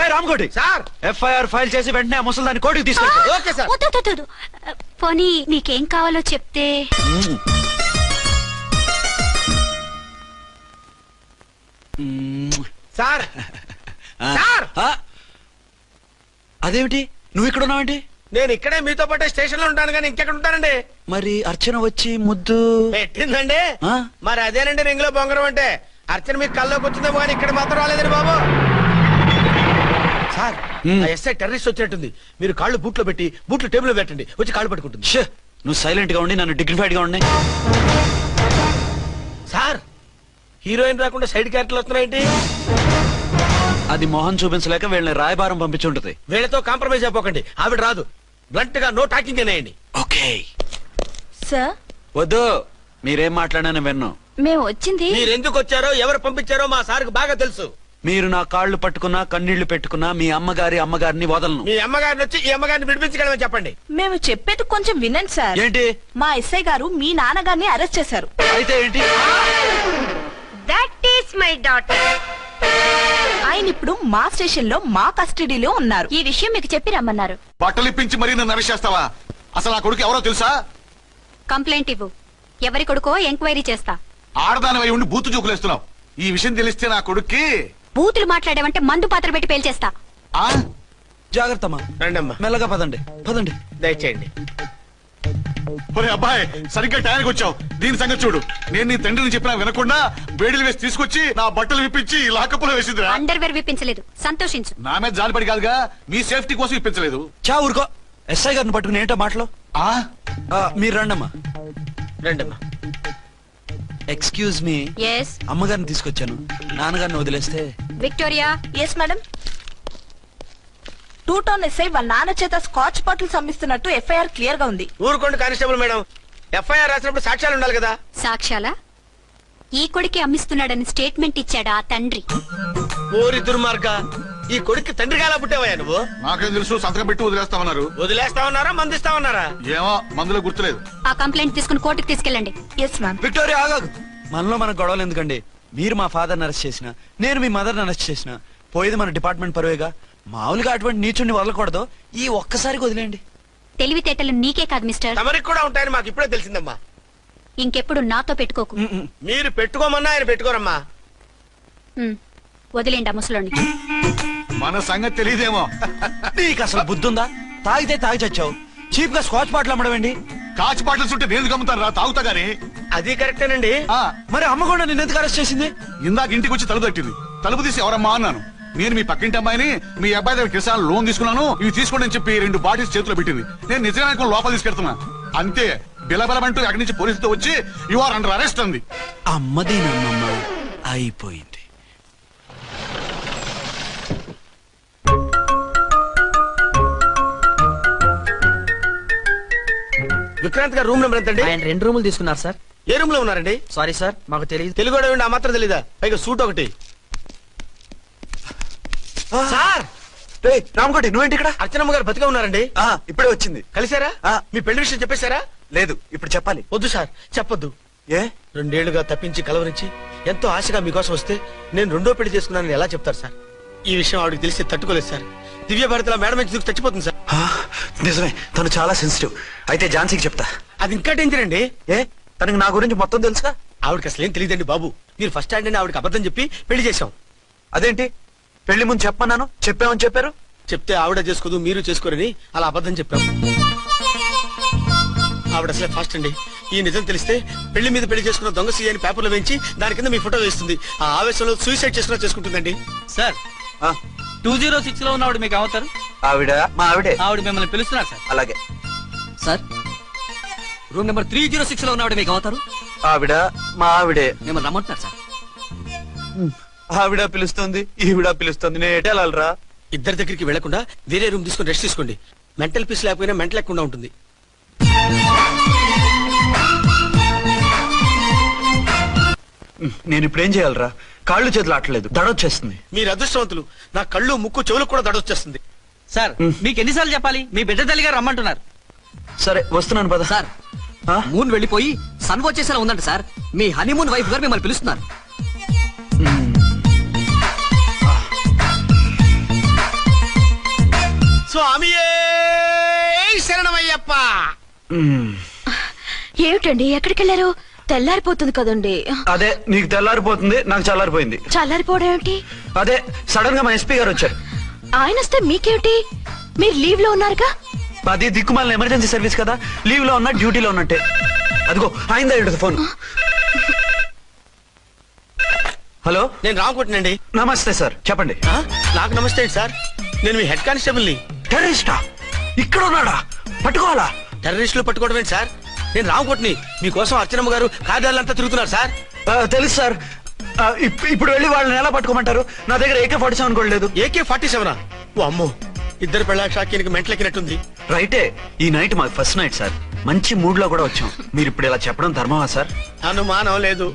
ఏ రామ్కోటి సార్, ఎఫ్ఐఆర్ ఫైల్ చేసి వెంటనే ఆ ముసలిదాన్ని కోర్టుకి తీసుకెళ్ళి. Okay sir. వద్దు, వద్దు, వద్దు. పోనీ మీకేం కావాలో చెప్తే. సార్ సార్, అదేమిటి నువ్వు ఇక్కడ ఉన్నావేంటి? నేను ఇక్కడే మీతో పాటే స్టేషన్ లో ఉంటాను, కానీ ఇంకెక్కడ ఉంటానండి? మరి అర్చన వచ్చి ముద్దు పెట్టిందండి. ఆ? మరి అదేనండి రింగ్ లో బొంగరం అంటే. అర్చన మీకు కల్లోకి వచ్చిందేమో కానీ ఇక్కడ మాత్రం రాలేదండి బాబు. సార్, ఆ ఎస్ఐ టెర్రరిస్ట్ వచ్చినట్టుంది. మీరు కాళ్ళు బూట్లో పెట్టి బూట్లు టేబుల్ లో పెట్టండి, వచ్చి కాళ్ళు పట్టుకుంటుంది. షే, నువ్వు సైలెంట్ గా ఉండి నన్ను డిగ్నిఫైడ్ గా ఉండి. సార్, హీరోయిన్ రాకుండా సైడ్ క్యారెక్టర్లు వస్తున్నాయేంటి? అది మొహం చూపించలేక వీళ్ళని రాయబారం పంపించి ఉంటది. వీళ్ళతో కాంప్రమైజ్ అయిపోకండి, ఆవిడ రాదు. బ్లంట్ గా నో టాకింగ్ అనేయండి. ఓకే సార్, వద్దు, మీరేం మాట్లాడానని విన్ను. మేము వచ్చింది. మీరు ఎందుకు వచ్చారో ఎవరు పంపించారో మా సార్కు బాగా తెలుసు. మీరు నా కాళ్ళు పట్టుకున్నా కన్నీళ్లు పెట్టుకున్నా మీ అమ్మగారిని వదలను. మీ అమ్మగారిని వచ్చి ఈ అమ్మగారిని విడిపించగలమని చెప్పండి. మేము చెప్పేది కొంచెం వినండి సార్. ఏంటి? మా ఎస్ఐ గారు మీ నాన్నగారిని అరెస్ట్ చేశారు. అయితే ఏంటి? That is my daughter. ఆయన ఇప్పుడు మా స్టేషన్ లో మా కస్టడీలో ఉన్నారు. ఈ విషయం మీకు చెప్పి రమ్మన్నారు. బట్టలు ఇప్పించి మరీ నన్ను అరెస్ట్ చేస్తావా? అసలు ఆ కొడుకు ఎవరో తెలుసా? కంప్లైంట్ ఇవ్వు, ఎవరి కొడుకో ఎంక్వైరీ చేస్తా. ఆడదానివై ఉండి బూతు చూకులేస్తున్నావు. ఈ విషయం తెలిస్తే నా కొడుక్కి బూతులు మాట్లాడావంటే మందు పాత్ర పెట్టి పేల్చేస్తా. జాగ్రత్తమ్మా, రండమ్మా, మెల్లగా పదండి పదండి. దయచేయండి. ఒరే అబ్బాయి, సరిగ్గా టైంకి వచ్చావు. దీని సంగతి చూడు. నేను నీ తండ్రిని చెప్పినా వినకుండా వేడిలు వేసి తీసుకొచ్చి నా బట్టలు విప్పించి లాకప్పులో వేసిందిరా. అండర్వేర్ విప్పించలేదు, సంతోషించు. నా మీద జాలిపడి కాదుగా, మీ సేఫ్టీ కోసం ఇప్పించలేదు. చా ఊరుకో. ఎస్ఐ గారిని పట్టుకుని ఏంటో మాటలు. మీరు రండమ్మా. రండమ్మా. Excuse me. ఎస్ అమ్మగారిని తీసుకొచ్చాను, నాన్నగారిని వదిలేస్తే. Victoria. Yes madam. 2 town SI వాళ్ళ నాన్న చేత స్కాచ్ బాటిల్స్ అమ్మిస్తున్నట్టు ఎఫ్ఐఆర్ క్లియర్ గా ఉంది. ఊరుకోండి కానిస్టేబుల్ మేడం, ఎఫ్ఐఆర్ రాసినప్పుడు సాక్ష్యాలు ఉండాలి కదా. సాక్ష్యాలా? ఈ కొడుకే అమ్మిస్తున్నాడని స్టేట్మెంట్ ఇచ్చాడా ఆ తండ్రి. ఓరి దుర్మార్గ, ఈ కొడుక్కి తండ్రిగా ఎలా పుట్టావయ్యా నువ్వు? నాకేం తెలుసు, సంతకం పెట్టి వదిలేస్తామన్నారు. వదిలేస్తామన్నారా మందిస్తామన్నారా? ఏమో, మందులో గుర్తులేదు. ఆ కంప్లైంట్ తీసుకుని కోర్టుకి తీసుకెళ్ళండి. Yes ma'am. విక్టోరియా ఆగాగు. మనలో మన గొడవలు ఎందుకండి? మీరు మా ఫాదర్ని అరెస్ట్ చేసిన, నేను మీ మదర్ని అరెస్ట్ చేసిన, పోయేది మన డిపార్ట్మెంట్ పరువేగా. మామూలుగా అటువంటి నీచుని వదలకూడదు. ఈ ఒక్కసారికి వదిలేండి. తెలివితేటలు నీకే కాదు మిస్టర్, తమరికి కూడా ఉంటాయని మాకు ఇప్పుడే తెలిసిందమ్మా. ఇంకెప్పుడు నాతో పెట్టుకోకు. మీరు పెట్టుకోమన్నా ఆయన పెట్టుకోరమ్మా. ఉమ్, వదిలేండి ఆ ముసలోని. మన సంగతి తెలియదేమో. నీకు అసలు బుద్ధి ఉందా? తాగితే తాగి చచ్చావు. చీప్ గా స్కాచ్ బాటిల్ అమ్మడమేండి? కాచి బాటలు చుట్టూ నేను గమ్ముతాను రా, తాగుతా గానీ. అది కరెక్టేనండి. మరి అమ్మ కూడా నిన్ను ఎందుకు అరెస్ట్ చేసింది? ఇందాక ఇంటికి వచ్చి తలుపు తట్టింది. తలుపు తీసి ఎవరమ్మా అన్నాను. నేను మీ పక్కింటి అమ్మాయిని, మీ అబ్బాయి దగ్గర కిసాన్ లోన్ తీసుకున్నాను, ఇవి తీసుకోండి అని చెప్పి 2 బాటిల్స్ చేతిలో పెట్టింది. నేను నిజంగా అనుకుని లోపల తీసుకెళ్తున్నా. అంతే, బిలబలమంటూ అక్కడి నుంచి పోలీసులతో వచ్చి యు ఆర్ అండర్ అరెస్ట్ అంది. అమ్మదేనమ్మమ్మ అయిపోయింది. విక్రాంత్ గారు రూమ్ నెంబర్ ఎంతండి? ఆయన 2 రూములు తీసుకున్నారు సార్. ఏ రూమ్ లో ఉన్నారండి? సారీ సార్, మాకు తెలియదు. తెలుగు ఆ మాత్రం తెలీదా? పైగా సూట్ ఒకటి. సార్, రామకోటి నువ్వేంటి ఇక్కడ? అర్చనమ్మ గారు బతిగా ఉన్నారండి. ఇప్పుడే వచ్చింది. కలిసారా? మీ పెళ్లి విషయం చెప్పేశారా? లేదు, ఇప్పుడు చెప్పాలి. వద్దు సార్, చెప్పొద్దు. ఏ 2 ఏళ్లుగా తప్పించి కలవరించి ఎంతో ఆశగా మీకోసం వస్తే నేను 2వ పెళ్లి చేసుకున్నానని ఎలా చెప్తారు సార్? ఈ విషయం ఆవిడకి తెలిసి తట్టుకోలేదు సార్. దివ్య భారతిలో మేడం నుంచి దూకి చచ్చిపోతుంది సార్. నిజమే, తను చాలా సెన్సిటివ్. అయితే ఝాన్సీకి చెప్తా. అది ఇంకా డేంజర్ అండి. ఏ తనకి నా గురించి మొత్తం తెలుసా? ఆవిడకి అసలు ఏం తెలియదండి బాబు. మీరు ఫస్ట్ హ్యాండ్ అని ఆవిడకి అబద్ధం చెప్పి పెళ్లి చేశాం. అదేంటి, పెళ్లి ముందు చెప్పమన్నాను, చెప్పామని చెప్పారు. చెప్తే ఆవిడ చేసుకోదు, మీరు చేసుకోరని అలా అబద్ధం చెప్పాం. ఆవిడ అసలే ఫాస్ట్ అండి. ఈ నిజం తెలిస్తే పెళ్లి మీద పెళ్లి చేసుకున్న దొంగ సీ అని పేపర్లో వేయించి దాని కింద మీ ఫోటో వేస్తుంది. ఆ ఆవేశంలో సూసైడ్ చేసుకుంటుందండి. సార్ 206 లో ఉన్న ఆవిడ మీకు అవుతారు? ఆవిడ మా ఆవిడే. ఆవిడ మిమ్మల్ని పిలుస్తున్నారు సార్. అలాగే సార్, రూమ్ నెంబర్ 306 లో ఉన్న ఆవిడ మీకు అవుతారు? ఆవిడ మా ఆవిడే. మిమ్మల్ని రమ్మంటున్నారు సార్. ఆవిడ పిలుస్తుంది, ఈవిడ పిలుస్తుంది. నేను ఎటు వెళ్ళాలరా? ఇద్దరి దగ్గరికి వెళ్లకుండా వేరే రూమ్ తీసుకొని రెస్ట్ తీసుకోండి. మెంటల్ పీస్ లేకపోయినా మెంటల్ లేకుండా ఉంటుంది. నేను ఇప్పుడు ఏం చేయాలరా? కాళ్ళు చేతులు ఆటలేదు, దడొచ్చేస్తుంది. మీరు అదృష్టవంతులు. నా కళ్ళు ముక్కు చెవులకు కూడా దడొచ్చేస్తుంది. సార్, మీకు ఎన్నిసార్లు చెప్పాలి? మీ బిడ్డ తల్లి గారు రమ్మంటున్నారు. సరే వస్తున్నాను పద. సార్, మూన్ వెళ్ళిపోయి సన్ వచ్చేసేలా ఉందంట సార్. మీ హనీమూన్ వైఫ్ గారు మిమ్మల్ని పిలుస్తున్నారు. స్వామియే శరణమయ్యప్ప. ఏమిటండి, ఎక్కడికి వెళ్ళారు? తెల్లారిపోతుంది కదండి. అదే, నీకు తెల్లారిపోతుంది, నాకు చల్లారిపోయింది. చల్లారిపోవడం ఏమిటి? అదే సడన్ గా మా ఎస్పీ గారు వచ్చారు. ఆయన వస్తే మీకేమిటి? మీరు లీవ్ లో ఉన్నారుగా. అది దిక్కుమాలిన ఎమర్జెన్సీ సర్వీస్ కదా, లీవ్ లో ఉన్నా డ్యూటీలో ఉన్నట్టే. అదిగో ఆయన ఫోన్. హలో, నేను రామకుంటున్నాండి. నమస్తే సార్, చెప్పండి. నాకు నమస్తే సార్. నేను మీ హెడ్ కానిస్టేబుల్ ని. టెర్రరిస్టా? ఇక్కడ ఉన్నాడా? పట్టుకోవాలా? టెర్రరిస్టులు పట్టుకోవడం ఏంటి సార్? నేను రామకోటిని. మీకోసం అర్చనమ్మ గారు కార్యాలంతా తిరుగుతున్నారు సార్. తెలుసు సార్. ఇప్పుడు వెళ్ళి వాళ్ళని ఎలా పట్టుకోమంటారు? నా దగ్గర AK-47 కూడా లేదు. AK-47? ఓ అమ్మో, ఇద్దరు పెళ్ళ షాకీనికి మెంటలెక్కినట్టుంది. రైటే, ఈ నైట్ మాకు ఫస్ట్ నైట్ సార్. మంచి మూడ్ లో కూడా వచ్చాం. మీరు ఇప్పుడు ఇలా చెప్పడం ధర్మమా సార్? అనుమానం లేదు.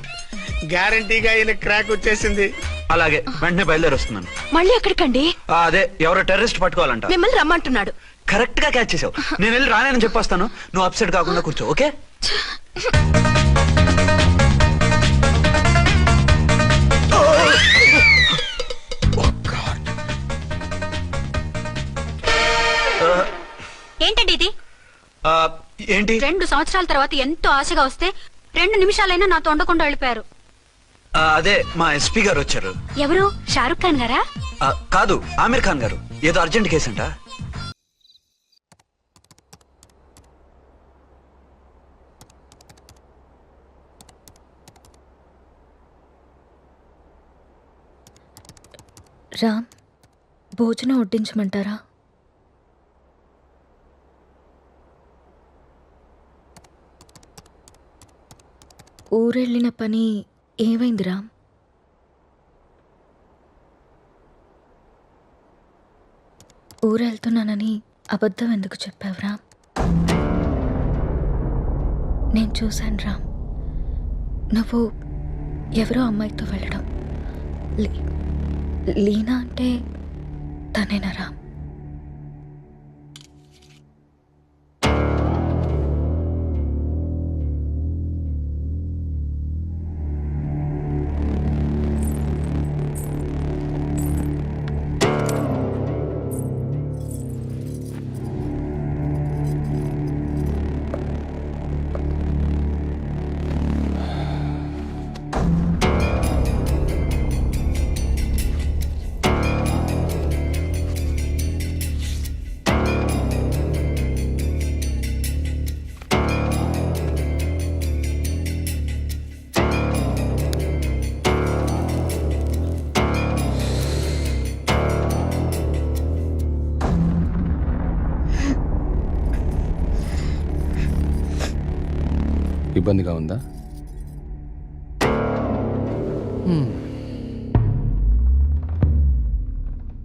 గ్యారంటీగా ఈయన క్రాక్ వచ్చేసింది. అలాగే, వెంటనే బయలుదేరి వస్తున్నాను. మళ్ళీ ఎక్కడికండి? అదే, ఎవరో టెర్రరిస్ట్ పట్టుకోవాలంట. మిమ్మల్ని రమ్మంటున్నాడు. కరెక్ట్ గా క్యాచ్ చేసావు. నేను వెళ్ళి రానని చెప్పొస్తాను, నువ్వు అప్సెట్ కాకుండా కూర్చో, ఓకే? ఏంటండి ఇది? ఏంటి? 2 సంవత్సరాల తర్వాత ఎంతో ఆశగా వస్తే 2 నిమిషాలైనా నాతో ఉండకుండా వెళ్ళిపోయారు. అదే, మా ఎస్పీ గారు వచ్చారు. ఎవరు? షారుఖ్ ఖాన్ గారా? కాదు, ఆమీర్ ఖాన్ గారు. ఏదో అర్జెంట్ కేసు అంట. రామ్, భోజనం వడ్డించమంటారా? ఊరెళ్ళిన పని ఏమైంది రామ్? ఊరెళ్తున్నానని అబద్ధం ఎందుకు చెప్పావు రామ్? నేను చూశాను రామ్, నువ్వు ఎవరో అమ్మాయితో వెళ్ళడం. లీనా అంటే తనేనా రామ్? ఇబ్బందిగా ఉందా?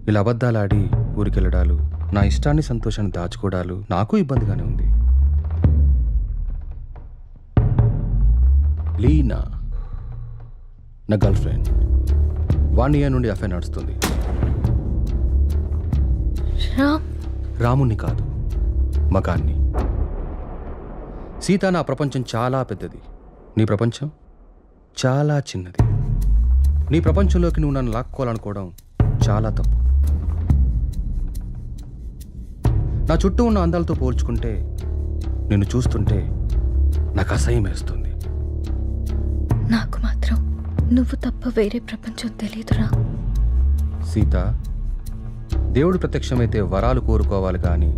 ఇలా అబద్ధాలాడి ఊరికెళ్ళడాలు, నా ఇష్టాన్ని సంతోషాన్ని దాచుకోవడాలు నాకు ఇబ్బందిగానే ఉంది. లీనా నా గర్ల్ ఫ్రెండ్, 1 year నుండి అఫైర్ నడుస్తుంది. రాముణ్ణి కాదు, మగాన్ని. సీత, నా ప్రపంచం చాలా పెద్దది, నీ ప్రపంచం చాలా చిన్నది. నీ ప్రపంచంలోకి నువ్వు నన్ను లాక్కోవాలనుకోవడం చాలా తప్పు. నా చుట్టూ ఉన్న అందాలతో పోల్చుకుంటే నిన్ను చూస్తుంటే నాకు అసహ్యం వేస్తుంది. నాకు మాత్రం నువ్వు తప్ప వేరే ప్రపంచం తెలీదురా. సీత, దేవుడు ప్రత్యక్షమైతే వరాలు కోరుకోవాలి కానీ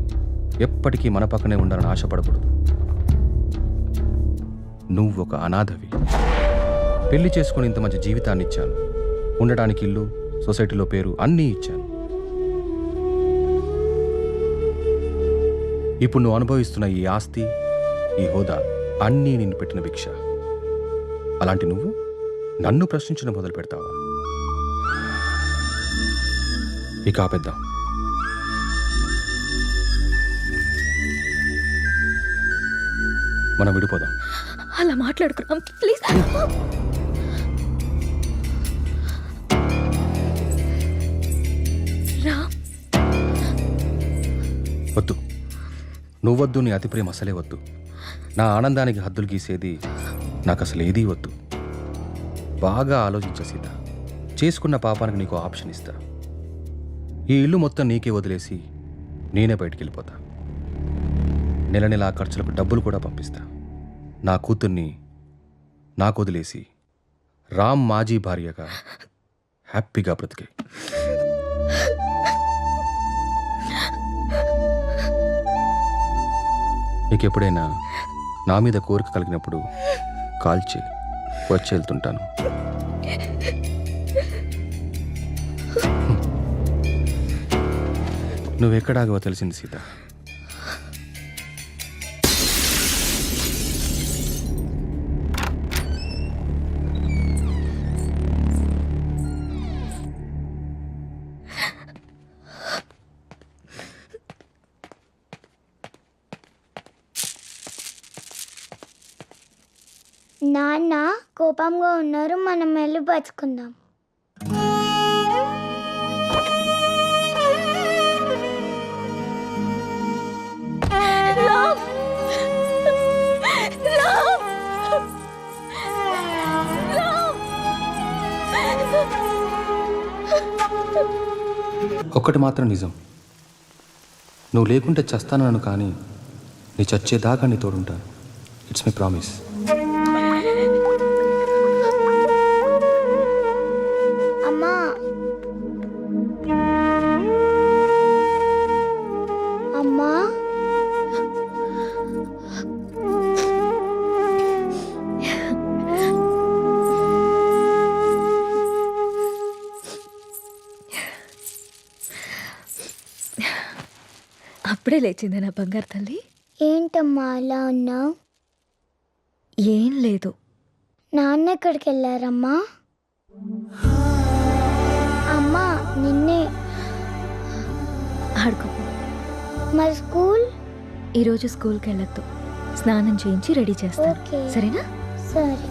ఎప్పటికీ మన పక్కనే ఉండాలని ఆశపడకూడదు. నువ్వు ఒక అనాథవి. పెళ్లి చేసుకుని ఇంత మంచి జీవితాన్ని ఇచ్చాను, ఉండడానికి ఇల్లు, సొసైటీలో పేరు అన్నీ ఇచ్చాను. ఇప్పుడు నువ్వు అనుభవిస్తున్న ఈ ఆస్తి, ఈ హోదా అన్నీ నిన్ను పెట్టిన భిక్ష. అలాంటి నువ్వు నన్ను ప్రశ్నించడం మొదలు పెడతావా? ఇక ఆపేద్దాం. మనం విడిపోదాం. అలా మాట్లాడుకున్నాం ప్లీజ్. రామ్, వద్దు, నువ్వొద్దు, నీ అతి ప్రేమ అసలే వద్దు. నా ఆనందానికి హద్దులు గీసేది నాకు అసలు ఏదీ వద్దు. బాగా ఆలోచించ సీత. చేసుకున్న పాపానికి నీకు ఆప్షన్ ఇస్తా. ఈ ఇల్లు మొత్తం నీకే వదిలేసి నేనే బయటికి వెళ్ళిపోతా. నెల నెల ఖర్చులకు డబ్బులు కూడా పంపిస్తా. నా కూతుర్ని నాకు వదిలేసి రామ్ మాజీ భార్యగా హ్యాపీగా బ్రతికే. నీకు ఎప్పుడైనా నా మీద కోరిక కలిగినప్పుడు కాల్ చేయి, వచ్చి వెళ్తుంటాను. నువ్వెక్కడాగో తెలిసింది సీత. నాన్న కోపంగా ఉన్నారు, మనం వెళ్ళి బతుకుందాం. ఒక్కటి మాత్రం నిజం, నువ్వు లేకుంటే చస్తానను, కానీ నీ చచ్చేదాకా నీ తోడుంటాను. It's my promise. అమ్మా, అమ్మా, అప్పుడే లేచింది నా బంగారు తల్లి. ఏంటమ్మా అలా ఉన్నావు? ఏం లేదు. నాన్న ఎక్కడికి వెళ్ళారమ్మా? అమ్మా నిన్నే. ఆడుకోపో. మరి స్కూల్? ఈరోజు స్కూల్కి వెళ్ళొద్దు, స్నానం చేయించి రెడీ చేస్తాను. ఓకే. సరేనా? సరే.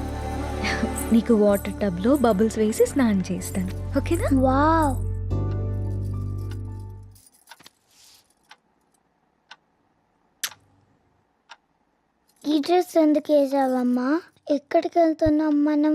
నీకు వాటర్ టబ్లో బబుల్స్ వేసి స్నానం చేస్తాను, ఓకేనా? వావ్. ఈ డ్రెస్ ఎందుకు వేసావమ్మా? ఎక్కడికి వెళ్తున్నాం మనం?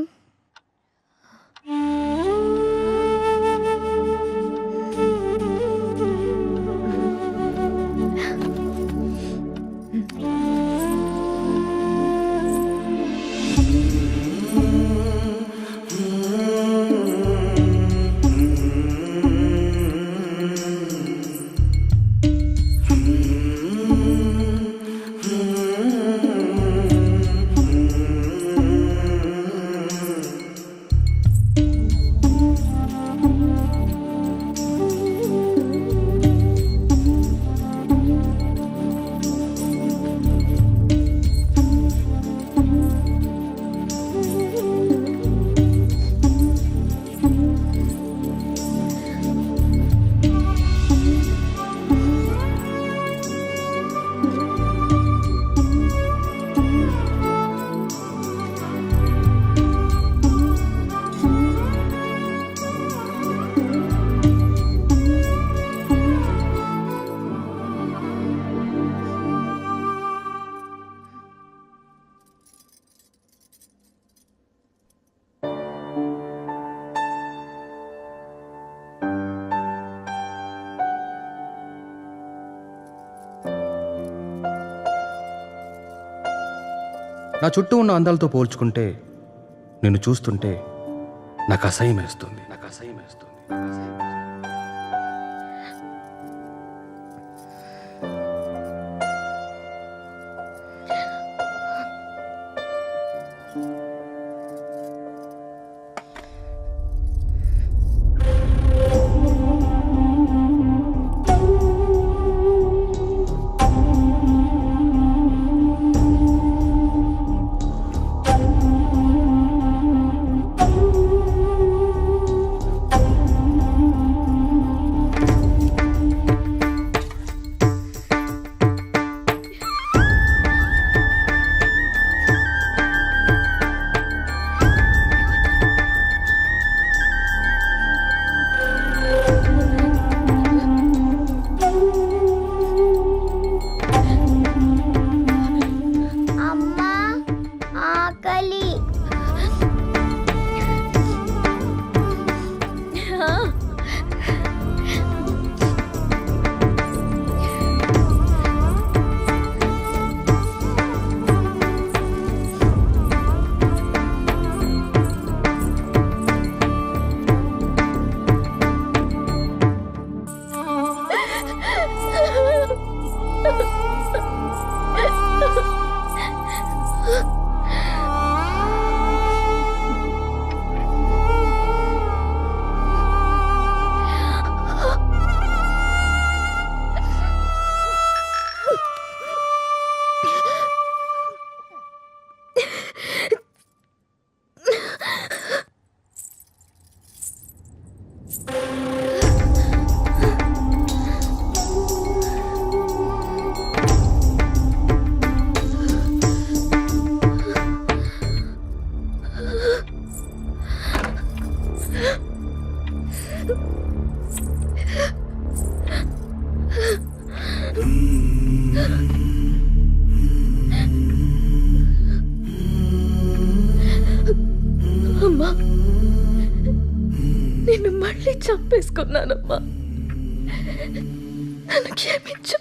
నా చుట్టూ ఉన్న అందాలతో పోల్చుకుంటే నిన్ను చూస్తుంటే నాకు అసహ్యం వేస్తుంది. అమ్మా, ఆకలి. అమ్మా, నిన్ను మళ్ళీ చంపేసుకున్నానమ్మా. నన్ను క్షమించు.